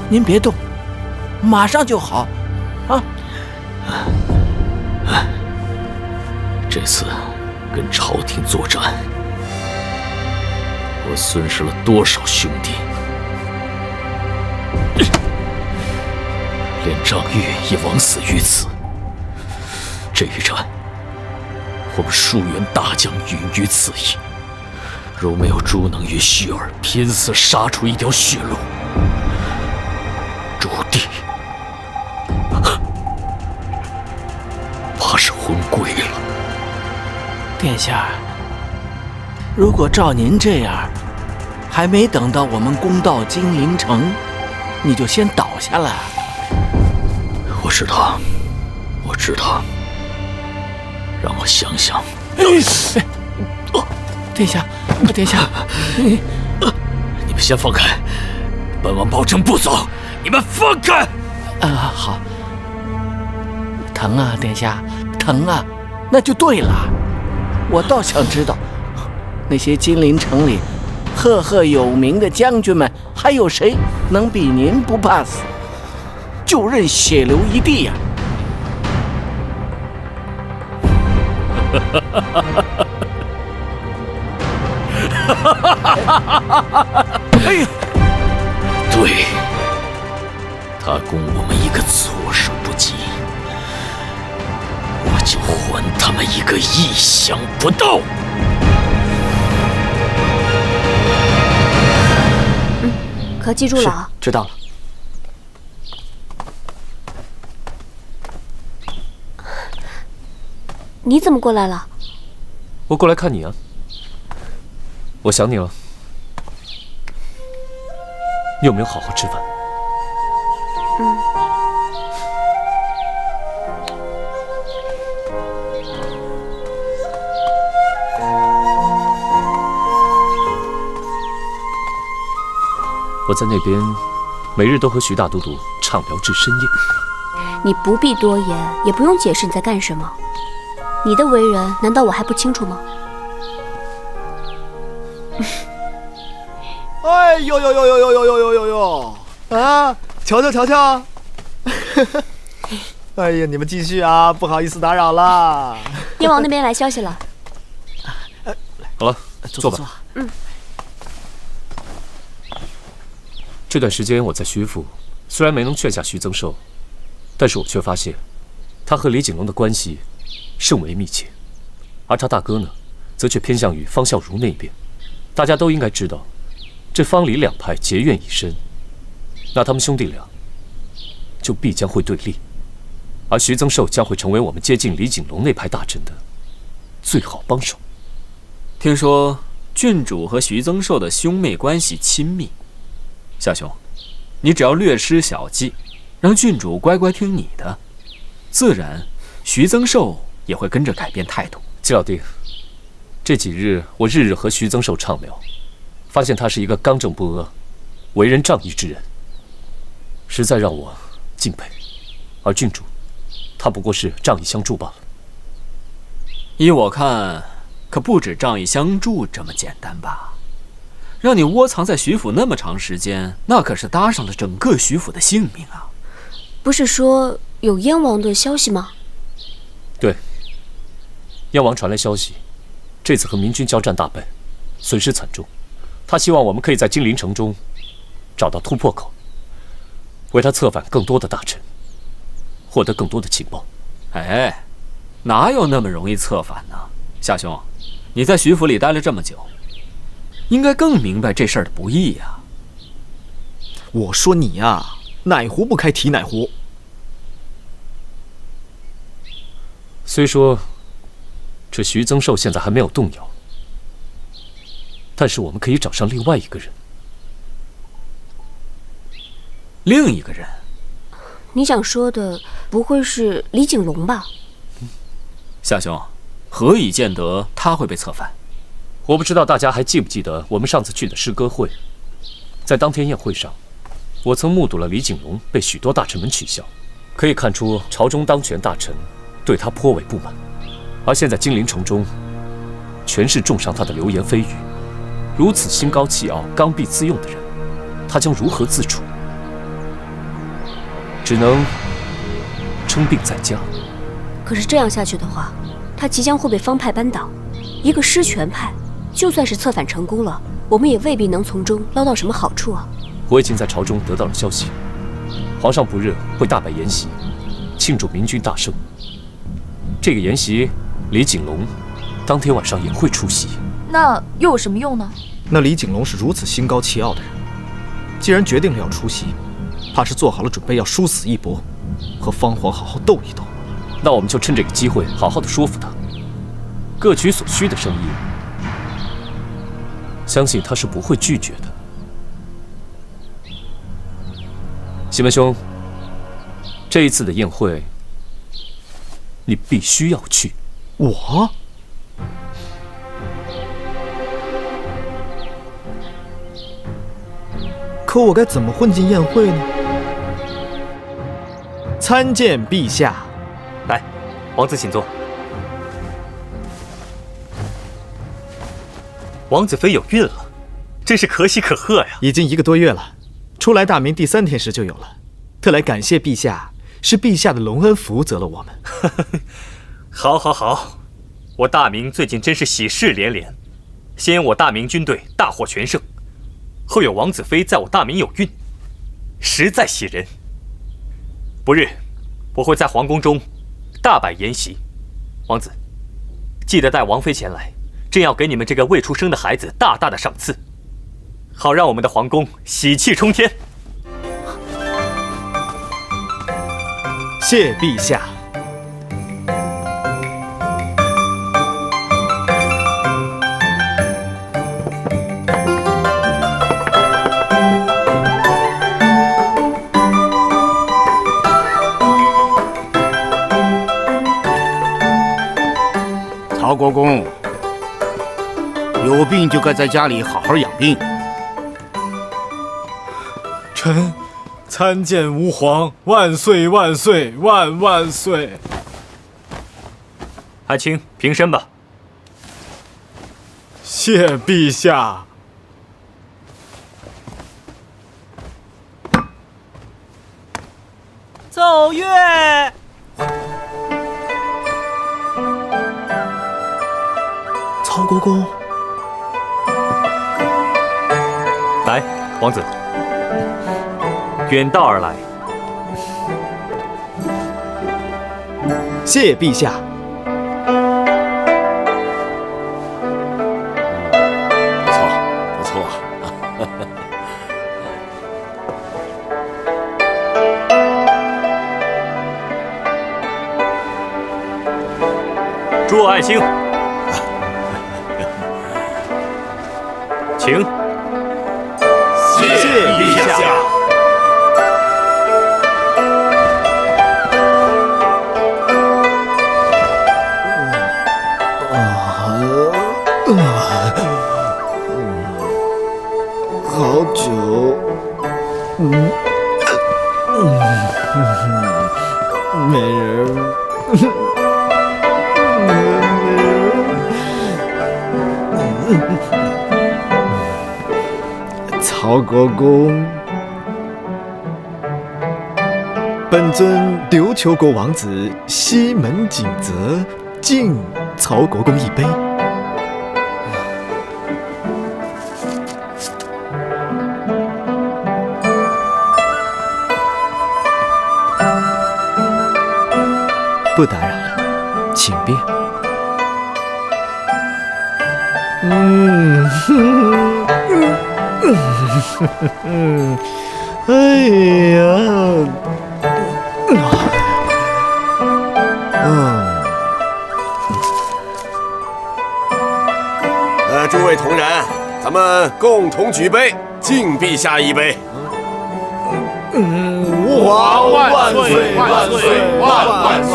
您别动，马上就好，啊。这次跟朝廷作战，我损失了多少兄弟？连张玉也枉死于此。这一战，我们疏远大将陨于此役。如没有朱能与旭儿拼死杀出一条血路，朱棣怕是昏归了。殿下，如果照您这样，还没等到我们攻到金陵城，你就先倒下了。我知道，我知道。让我想想。殿下，殿下，你们先放开，本王保证不走。你们放开！好。疼啊，殿下，疼啊，那就对了。我倒想知道，那些金陵城里赫赫有名的将军们，还有谁能比您不怕死，就任血流一地呀？哎呀，对，他攻我们一个措手不及，我就还他们一个意想不到。可记住了啊。知道了。你怎么过来了？我过来看你啊。我想你了。你有没有好好吃饭？我在那边每日都和徐大都督畅聊至深夜。你不必多言，也不用解释你在干什么。你的为人难道我还不清楚吗？哎呦呦呦呦呦呦呦呦呦呦！啊，瞧瞧瞧瞧！哎呀，你们继续啊，不好意思打扰了。燕王那边来消息了。好了，坐吧。这段时间我在徐府，虽然没能劝下徐增寿，但是我却发现，他和李景龙的关系甚为密切，而他大哥呢，则却偏向于方孝孺那边。大家都应该知道，这方李两派结怨已深，那他们兄弟俩就必将会对立，而徐增寿将会成为我们接近李景龙那派大阵的最好帮手。听说郡主和徐增寿的兄妹关系亲密，小熊，你只要略施小计，让郡主乖乖听你的，自然徐增寿也会跟着改变态度。季老弟，这几日我日日和徐增寿畅聊，发现他是一个刚正不阿、为人仗义之人，实在让我敬佩。而郡主，他不过是仗义相助罢了。依我看，可不止仗义相助这么简单吧？让你窝藏在徐府那么长时间，那可是搭上了整个徐府的性命啊！不是说有燕王的消息吗？对，燕王传来消息，这次和明军交战大败，损失惨重。他希望我们可以在金陵城中找到突破口，为他策反更多的大臣，获得更多的情报。哎，哪有那么容易策反呢？夏兄，你在徐府里待了这么久，应该更明白这事儿的不易呀。我说你呀，哪壶不开提哪壶。虽说这徐增寿现在还没有动摇，但是我们可以找上另外一个人。另一个人？你想说的不会是李景龙吧？夏兄，何以见得他会被策反？我不知道大家还记不记得我们上次去的诗歌会，在当天宴会上，我曾目睹了李景龙被许多大臣们取笑，可以看出朝中当权大臣对他颇为不满。而现在金陵城中全是重伤他的流言蜚语，如此心高气傲、刚愎自用的人，他将如何自处？只能称病在家。可是这样下去的话，他即将会被方派扳倒。一个失权派，就算是策反成功了，我们也未必能从中捞到什么好处啊。我已经在朝中得到了消息，皇上不日会大摆筵席，庆祝明军大胜。这个筵席，李景龙当天晚上也会出席。那又有什么用呢？那李景龙是如此心高气傲的人，既然决定了要出席，怕是做好了准备要殊死一搏，和方皇好好斗一斗。那我们就趁这个机会好好的说服他，各取所需的生意，相信他是不会拒绝的。西门兄，这一次的宴会，你必须要去。我？可我该怎么混进宴会呢？参见陛下。来，王子请坐。王子妃有孕了，真是可喜可贺呀！已经1个多月了，初来大明第3天时就有了，特来感谢陛下，是陛下的隆恩福泽了我们。好，好，好，我大明最近真是喜事连连，先我大明军队大获全胜，后有王子妃在我大明有孕，实在喜人。不日，我会在皇宫中大摆筵席，王子，记得带王妃前来，正要给你们这个未出生的孩子大大的赏赐，好让我们的皇宫喜气冲天。谢陛下。曹国公，有病就该在家里好好养病。臣参见吾皇，万岁万岁万万岁！安青，平身吧。谢陛下。奏乐。曹国公，来，王子，远道而来。谢陛下。不错啊。祝爱卿。请。谢陛下。美人。曹国公，本尊琉球国王子西门景泽敬曹国公一杯。不打扰了，请便。哎呀，诸位同仁，咱们共同举杯，敬陛下一杯。吾皇万岁万岁万万岁！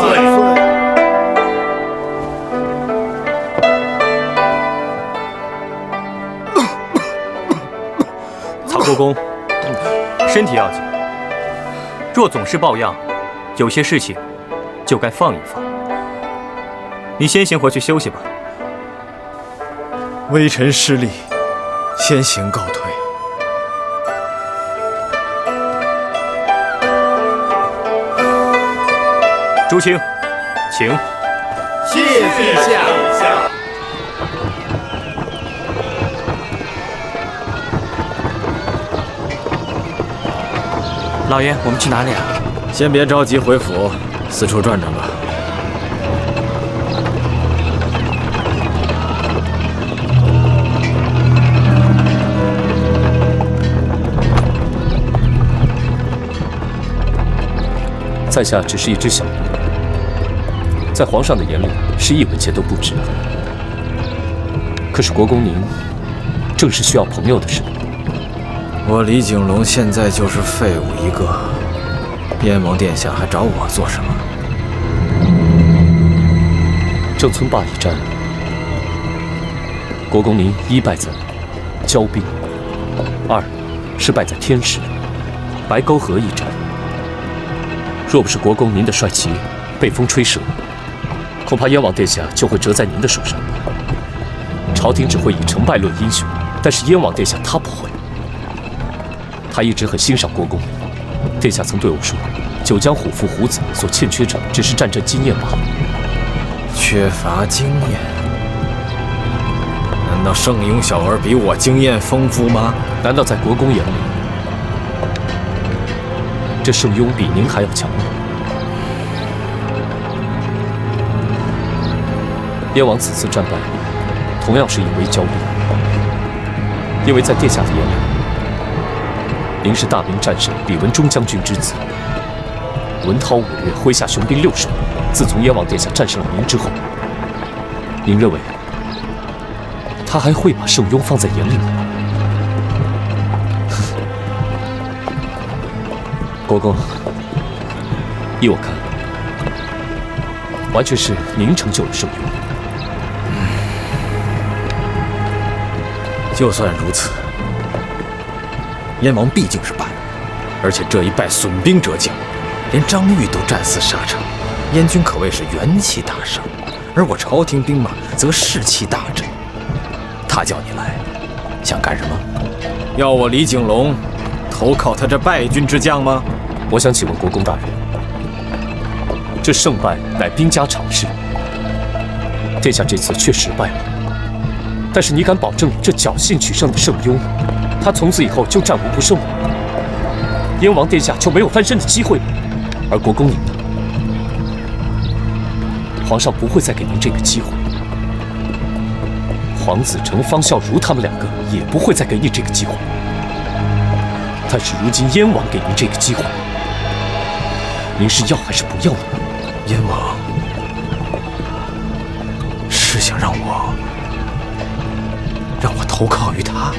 曹国公，身体要紧，若总是抱恙，有些事情就该放一放。你先行回去休息吧。微臣失礼，先行告退。朱清，请。谢陛下。老爷，我们去哪里啊？先别着急回府，四处转转吧。在下只是一只小奴，在皇上的眼里是一文钱都不值。可是国公您正是需要朋友的时候。我李景龙现在就是废物一个，燕王殿下还找我做什么？郑村坝一战，国公您一败在骄兵，二是败在天时。白沟河一战，若不是国公您的帅旗被风吹折，恐怕燕王殿下就会折在您的手上。朝廷只会以成败论英雄，但是燕王殿下他不会。他一直很欣赏国公，殿下曾对我说，九江虎父虎子所欠缺者只是战争经验罢了。缺乏经验？难道圣庸小儿比我经验丰富吗？难道在国公眼里，这圣庸比您还要强吗？燕王此次战败，同样是因为骄兵，因为在殿下的眼里，您是大明战神李文忠将军之子。文韬5月麾下雄兵60万，自从燕王殿下战胜了您之后，您认为他还会把圣庸放在眼里吗？国公，依我看，完全是您成就了圣庸。就算如此，燕王毕竟是败了，而且这一败损兵折将，连张玉都战死沙场，燕军可谓是元气大伤，而我朝廷兵马则士气大振。他叫你来，想干什么？要我李景龙投靠他这败军之将吗？我想请问国公大人，这胜败乃兵家常事，殿下这次确实败了，但是你敢保证这侥幸取胜的圣庸，他从此以后就战无不胜吗？燕王殿下就没有翻身的机会吗？而国公您呢？皇上不会再给您这个机会，黄子成、方孝孺他们两个也不会再给你这个机会。但是如今燕王给您这个机会，您是要还是不要呢？燕王是想让我投靠于他，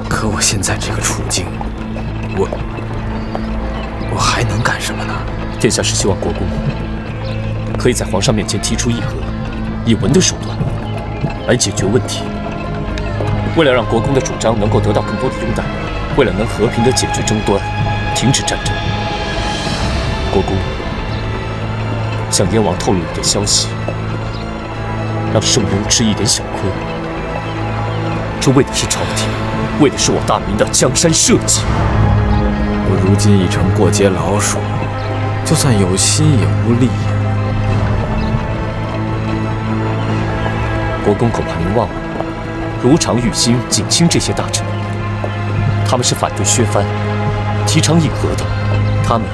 可我现在这个处境，我还能干什么呢？殿下是希望国公可以在皇上面前提出议和，以文的手段来解决问题。为了让国公的主张能够得到更多的拥戴，为了能和平地解决争端，停止战争。国公向燕王透露一点消息，让圣庸吃一点小亏。这为的是朝廷，为的是我大明的江山社稷。我如今已成过街老鼠，就算有心也无力呀。国公恐怕您忘了，如常、玉兴、景清这些大臣，他们是反对削藩、提倡议和的，他们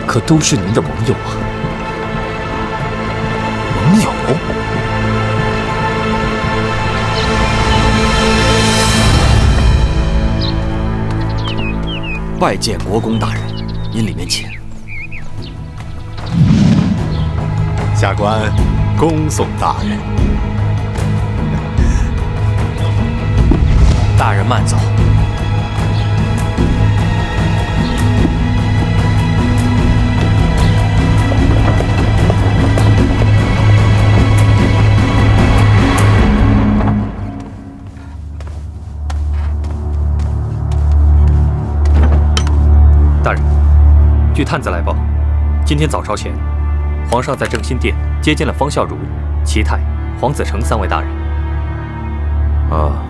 可都是您的盟友啊。盟友？拜见国公大人，您里面请。下官恭送大人。大人慢走。大人，据探子来报，今天早朝前，皇上在正心殿接见了方孝孺、齐泰、黄子成3位大人。啊，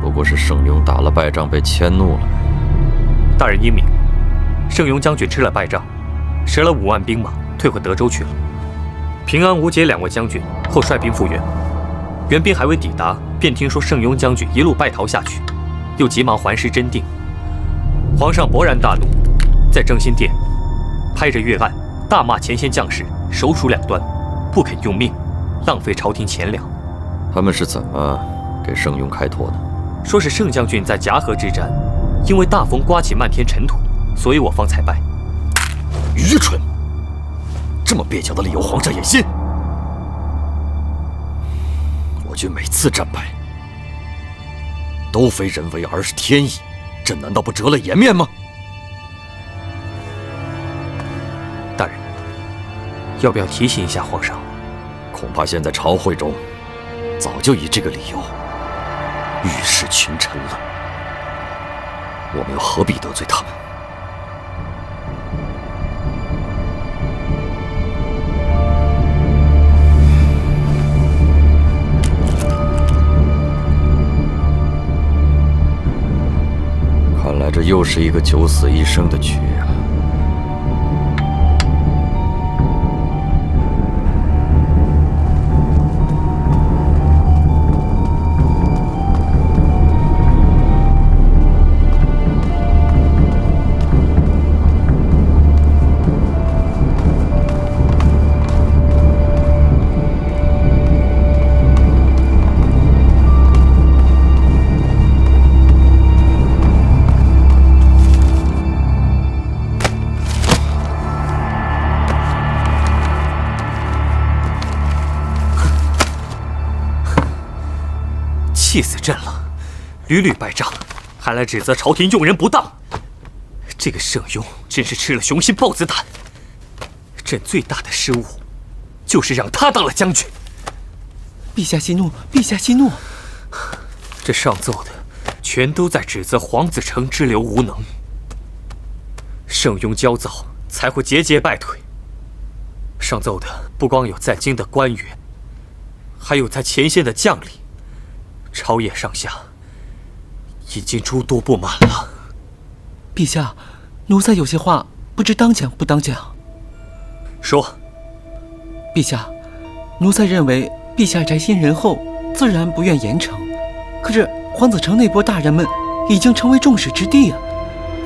不过是圣庸打了败仗被迁怒了。大人英明，圣庸将军吃了败仗，折了5万兵马退回德州去了。平安、吴杰2位将军后率兵复援，援兵还未抵达，便听说圣庸将军一路败逃下去，又急忙还师真定。皇上勃然大怒，在正心殿拍着月案，大骂前线将士手鼠两端，不肯用命，浪费朝廷钱粮。他们是怎么给圣庸开脱的？说是圣将军在夹河之战，因为大风刮起漫天尘土，所以我方才败。愚蠢！这么蹩脚的理由，皇上也信？我军每次战败，都非人为，而是天意。这难道不折了颜面吗？大人，要不要提醒一下皇上？恐怕现在朝会中早就以这个理由御史群臣了。我们又何必得罪他们？看来这又是一个九死一生的局啊！气死朕了！屡屡败仗，还来指责朝廷用人不当。这个圣庸真是吃了雄心豹子胆。朕最大的失误，就是让他当了将军。陛下息怒，陛下息怒。这上奏的全都在指责黄子成支流无能。圣庸焦躁，才会节节败退。上奏的不光有在京的官员，还有在前线的将领。朝野上下已经诸多不满了。陛下，奴才有些话不知当讲不当讲。说。陛下，奴才认为陛下宅心仁厚，自然不愿严惩。可是黄子成那波大人们已经成为众矢之的啊！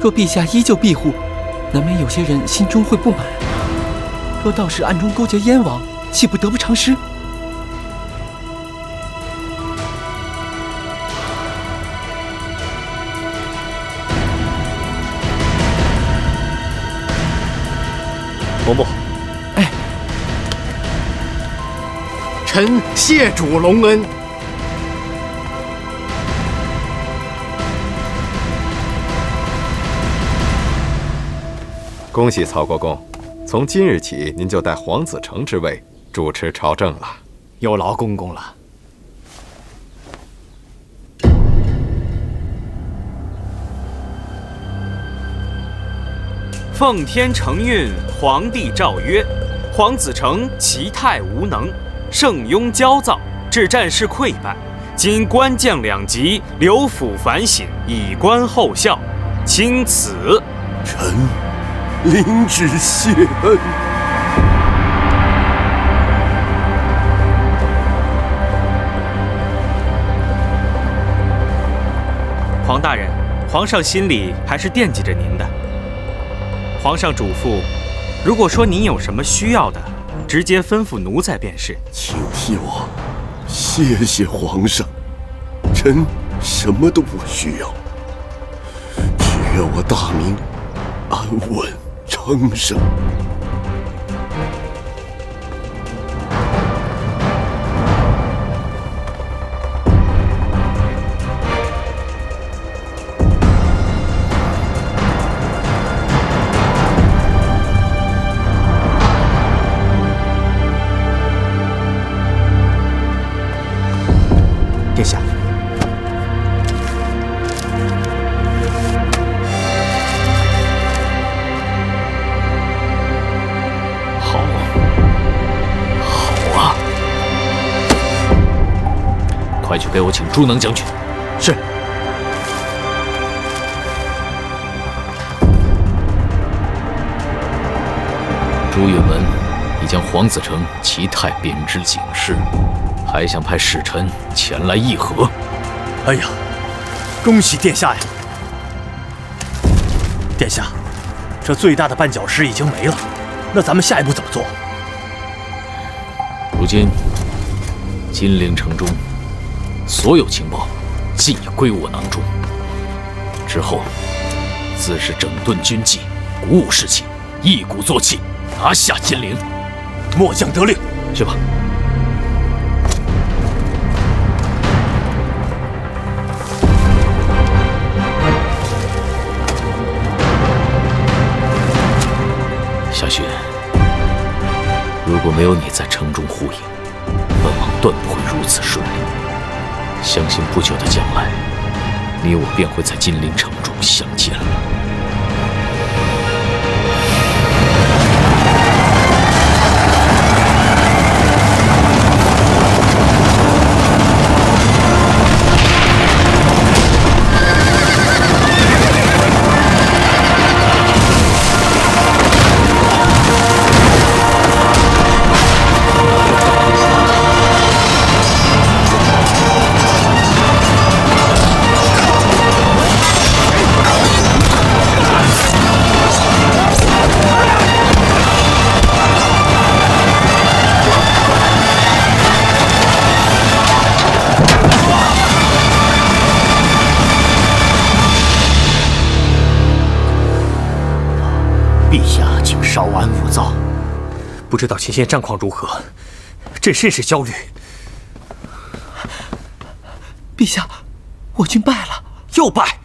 若陛下依旧庇护，难免有些人心中会不满。若到时暗中勾结燕王，岂不得不偿失？嬷嬷，哎，臣谢主隆恩。恭喜曹国公，从今日起，您就代黄子成之位主持朝政了。有劳公公了。奉天承运，皇帝诏曰：黄子成其态无能，圣庸骄躁，致战事溃败。今官降2级，留府反省，以观后效。钦此。臣领旨谢恩。黄大人，皇上心里还是惦记着您的。皇上嘱咐，如果说您有什么需要的，直接吩咐奴才便是。请替我谢谢皇上，臣什么都不需要，只愿我大明安稳昌盛。殿下，好啊！快去给我请朱能将军。是。朱允文已将黄子成其态贬之警示，还想派使臣前来议和。哎呀，恭喜殿下呀！殿下，这最大的绊脚石已经没了，那咱们下一步怎么做？如今金陵城中所有情报尽已归我囊中，之后自是整顿军纪，鼓舞士气，一鼓作气，拿下金陵。末将得令。去吧。夏雪，如果没有你在城中护营，本王断不会如此顺利。相信不久的将来，你我便会在金陵城中相见了。稍安勿躁。不知道前线战况如何，朕甚是焦虑。陛下，我军败了，又败。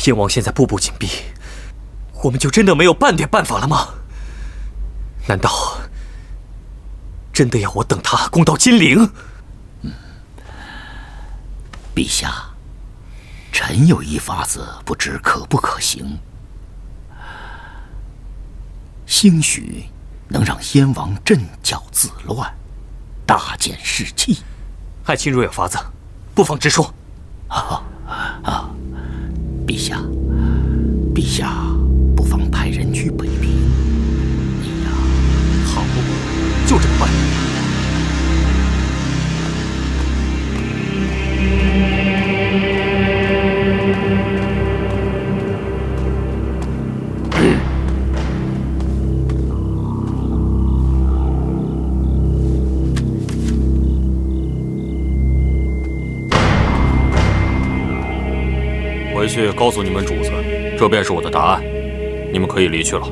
燕王现在步步紧逼，我们就真的没有半点办法了吗？难道真的要我等他攻到金陵？陛下，臣有一法子，不知可不可行。兴许能让燕王阵脚自乱，大减士气。爱卿若有法子，不妨直说。陛下，不妨派人去北平。你呀，好，就这么办。回去告诉你们主子，这便是我的答案，你们可以离去了。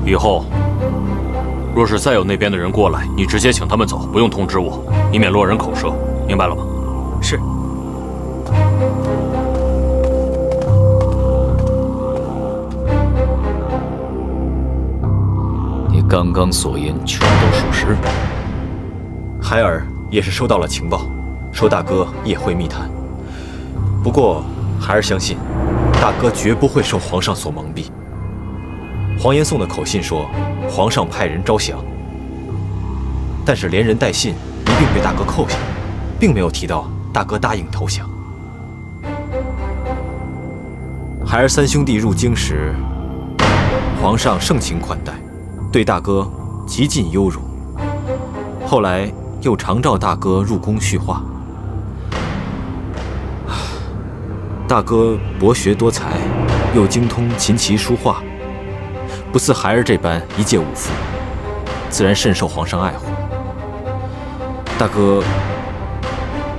以后，若是再有那边的人过来，你直接请他们走，不用通知我，以免落人口舌，明白了吗？是。你刚刚所言全都属实？孩儿也是收到了情报，说大哥也会密探。不过，孩儿相信，大哥绝不会受皇上所蒙蔽。黄延颂的口信说，皇上派人招降，但是连人带信一并被大哥扣下，并没有提到大哥答应投降。孩儿三兄弟入京时，皇上盛情款待，对大哥极尽优容。后来又常召大哥入宫叙话。大哥博学多才，又精通琴棋书画，不似孩儿这般一介武夫，自然甚受皇上爱护。大哥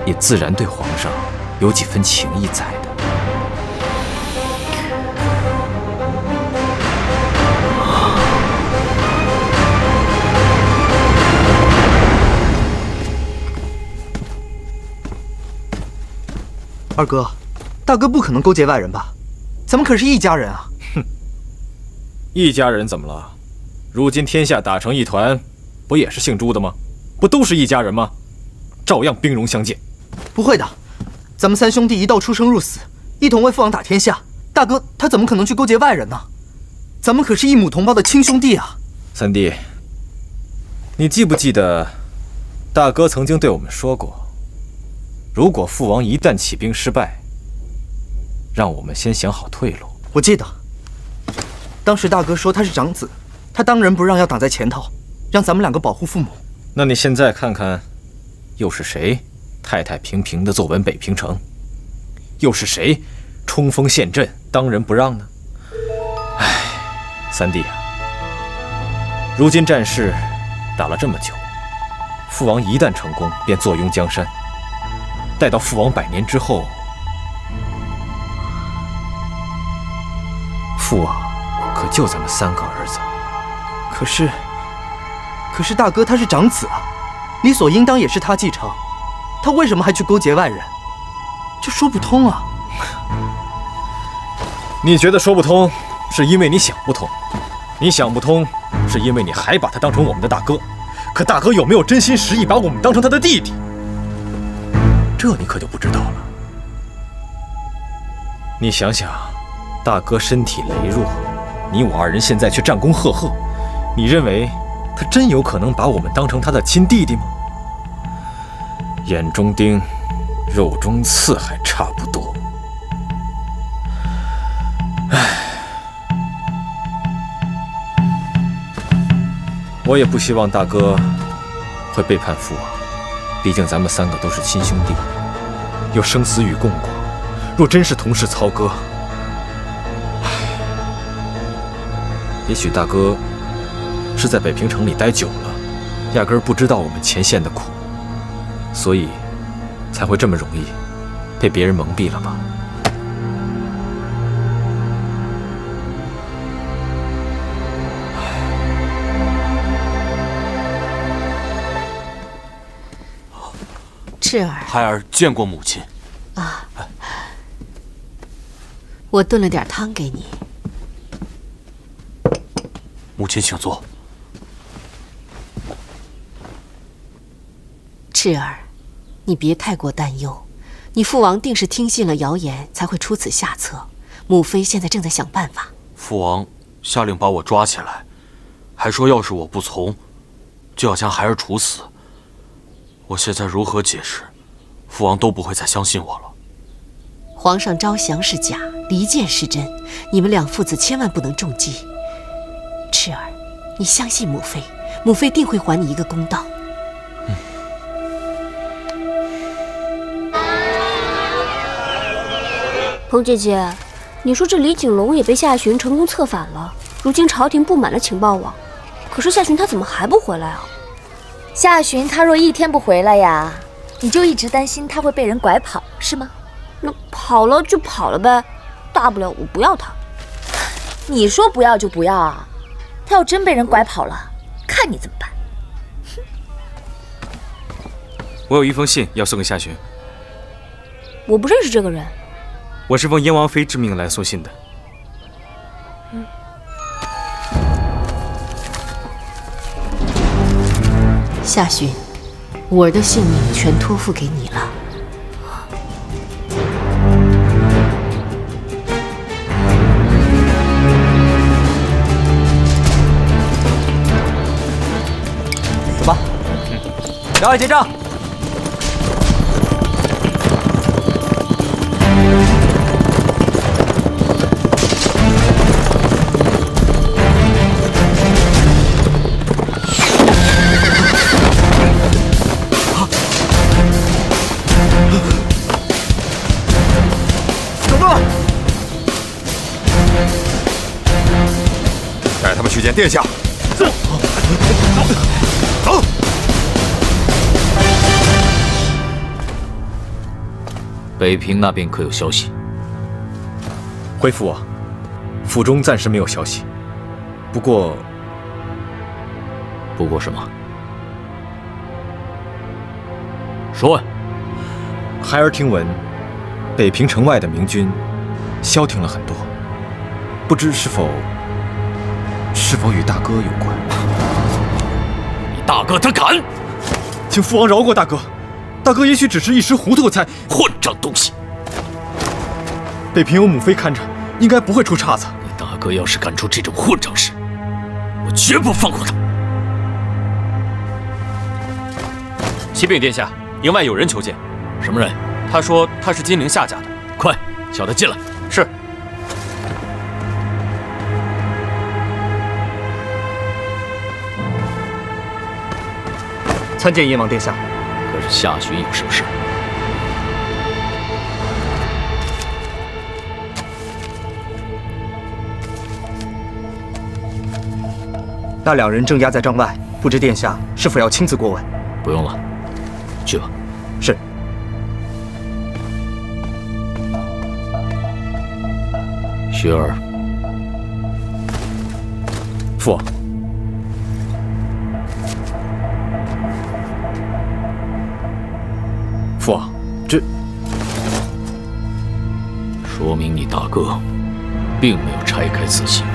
也自然对皇上有几分情谊在的。二哥，大哥不可能勾结外人吧？咱们可是一家人啊！哼，一家人怎么了？如今天下打成一团，不也是姓朱的吗？不都是一家人吗？照样兵戎相见。不会的，咱们三兄弟一道出生入死，一同为父王打天下。大哥他怎么可能去勾结外人呢？咱们可是一母同胞的亲兄弟啊！三弟，你记不记得，大哥曾经对我们说过？如果父王一旦起兵失败，让我们先想好退路。我记得，当时大哥说他是长子，他当仁不让，要挡在前头，让咱们两个保护父母。那你现在看看，又是谁太太平平地坐稳北平城？又是谁冲锋陷阵，当仁不让呢？唉，三弟啊，如今战事打了这么久，父王一旦成功，便坐拥江山。待到父王100年之后，父王可就咱们3个儿子。可是大哥他是长子啊，理所应当也是他继承，他为什么还去勾结外人？这说不通啊！你觉得说不通，是因为你想不通；你想不通，是因为你还把他当成我们的大哥。可大哥有没有真心实意把我们当成他的弟弟？这你可就不知道了。你想想，大哥身体羸弱，你我2人现在却战功赫赫，你认为他真有可能把我们当成他的亲弟弟吗？眼中钉，肉中刺还差不多。唉，我也不希望大哥会背叛父王，毕竟咱们3个都是亲兄弟，有生死与共过。若真是同是操戈，唉，也许大哥是在北平城里待久了，压根儿不知道我们前线的苦，所以才会这么容易被别人蒙蔽了吧？赤儿，孩儿见过母亲。啊，我炖了点汤给你。母亲请坐。赤儿，你别太过担忧，你父王定是听信了谣言，才会出此下策。母妃现在正在想办法。父王下令把我抓起来，还说要是我不从，就要将孩儿处死。我现在如何解释，父王都不会再相信我了。皇上招降是假，离间是真，你们2父子千万不能中计。赤儿，你相信母妃，母妃定会还你一个公道。彭姐姐，你说这李景龙也被夏巡成功策反了，如今朝廷布满了情报网，可是夏巡他怎么还不回来啊？夏巡他若一天不回来呀，你就一直担心他会被人拐跑，是吗？那跑了就跑了呗，大不了我不要他。你说不要就不要啊？他要真被人拐跑了，看你怎么办。我有一封信要送给夏巡。我不认识这个人。我是奉燕王妃之命来送信的。夏巡，五儿的性命全托付给你了。走吧，两位结账。带他们去见殿下。走。北平那边可有消息？回父王，府中暂时没有消息。不过什么？说。孩儿听闻，北平城外的明军消停了很多，不知是否与大哥有关？你大哥他敢！请父王饶过大哥，大哥也许只是一时糊涂才……混账东西！北平有母妃看着，应该不会出岔子。你大哥要是干出这种混账事，我绝不放过他。启禀殿下，营外有人求见。什么人？他说他是金陵夏家的。快，叫他进来。是。参见燕王殿下。可是夏巡有什么事？那两人正押在帐外，不知殿下是否要亲自过问？不用了，去吧。是。雪儿。父王。父王，这说明你大哥并没有拆开此行，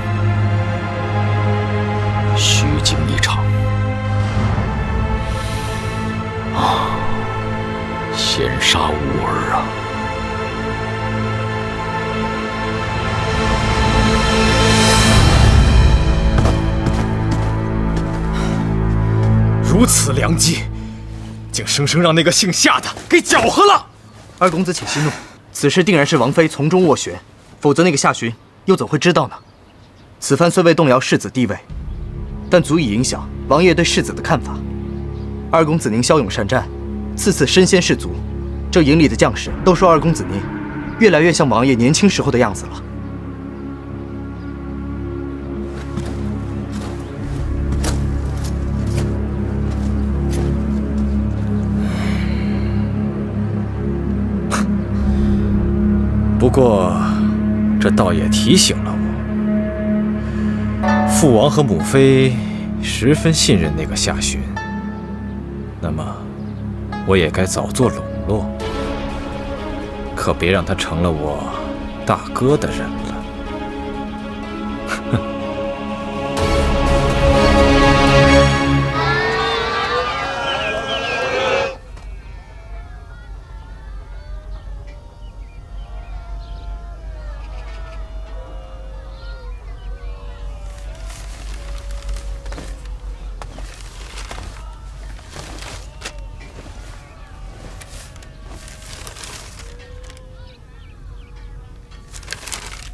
虚惊一场。先杀五儿啊！如此良机，竟生生让那个姓夏的给搅和了。二公子且息怒，此事定然是王妃从中斡旋，否则那个夏巡又怎会知道呢？此番虽未动摇世子地位，但足以影响王爷对世子的看法。二公子您骁勇善战，次次身先士卒，这营里的将士都说二公子您越来越像王爷年轻时候的样子了。不过，这倒也提醒了我，父王和母妃十分信任那个夏巡，那么我也该早做笼络，可别让他成了我大哥的人了。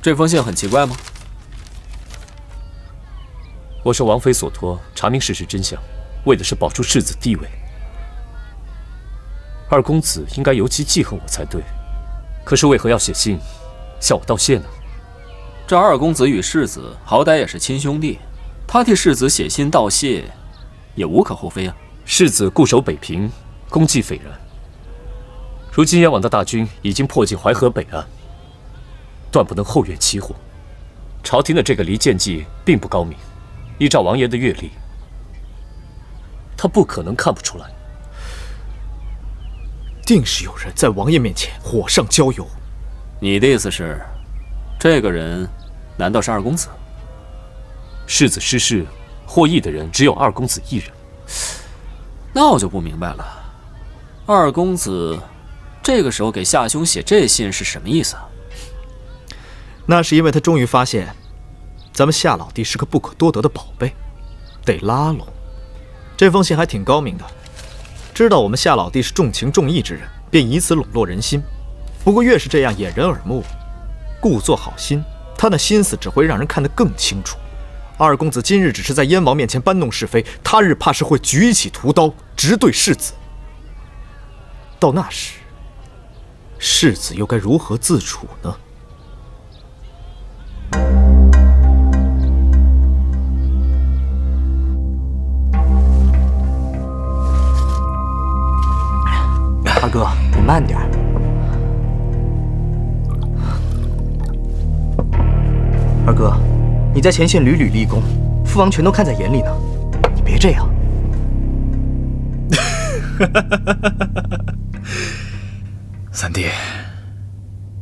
这封信很奇怪吗？我受王妃所托，查明事实真相，为的是保住世子地位。二公子应该尤其记恨我才对，可是为何要写信向我道谢呢？这二公子与世子好歹也是亲兄弟，他替世子写信道谢，也无可厚非啊。世子固守北平，功绩斐然。如今燕王的大军已经迫近淮河北岸，断不能后院起火。朝廷的这个离间计并不高明，依照王爷的阅历，他不可能看不出来。定是有人在王爷面前火上浇油。你的意思是，这个人难道是二公子？世子失势，获益的人只有二公子一人。那我就不明白了，二公子这个时候给夏兄写这信是什么意思啊？那是因为他终于发现，咱们夏老弟是个不可多得的宝贝，得拉拢。这封信还挺高明的，知道我们夏老弟是重情重义之人，便以此笼络人心。不过越是这样掩人耳目，故作好心，他那心思只会让人看得更清楚。二公子今日只是在燕王面前搬弄是非，他日怕是会举起屠刀，直对世子。到那时，世子又该如何自处呢？二哥，你慢点。二哥，你在前线屡屡立功，父王全都看在眼里呢，你别这样。三弟，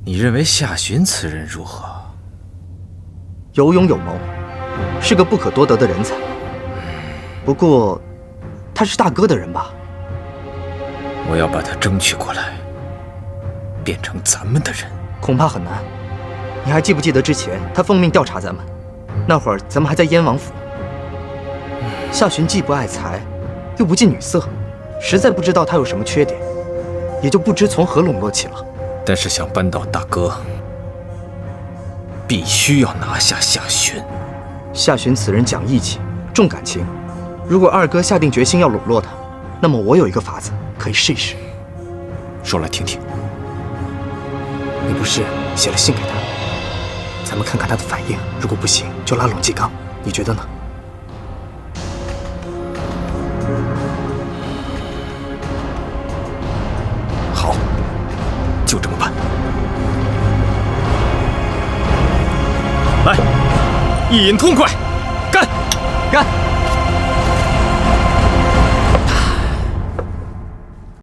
你认为夏寻此人如何？有勇有谋，是个不可多得的人才。不过，他是大哥的人吧？我要把他争取过来，变成咱们的人，恐怕很难。你还记不记得之前他奉命调查咱们，那会儿咱们还在燕王府。夏寻既不爱财，又不近女色，实在不知道他有什么缺点，也就不知从何笼络起了。但是想扳倒大哥，必须要拿下夏寻。夏寻此人讲义气，重感情。如果二哥下定决心要笼络他，那么我有一个法子可以试一试。说来听听。你不是写了信给他？咱们看看他的反应，如果不行，就拉拢纪纲，你觉得呢？好，就这么办。来，一饮痛快，干！干！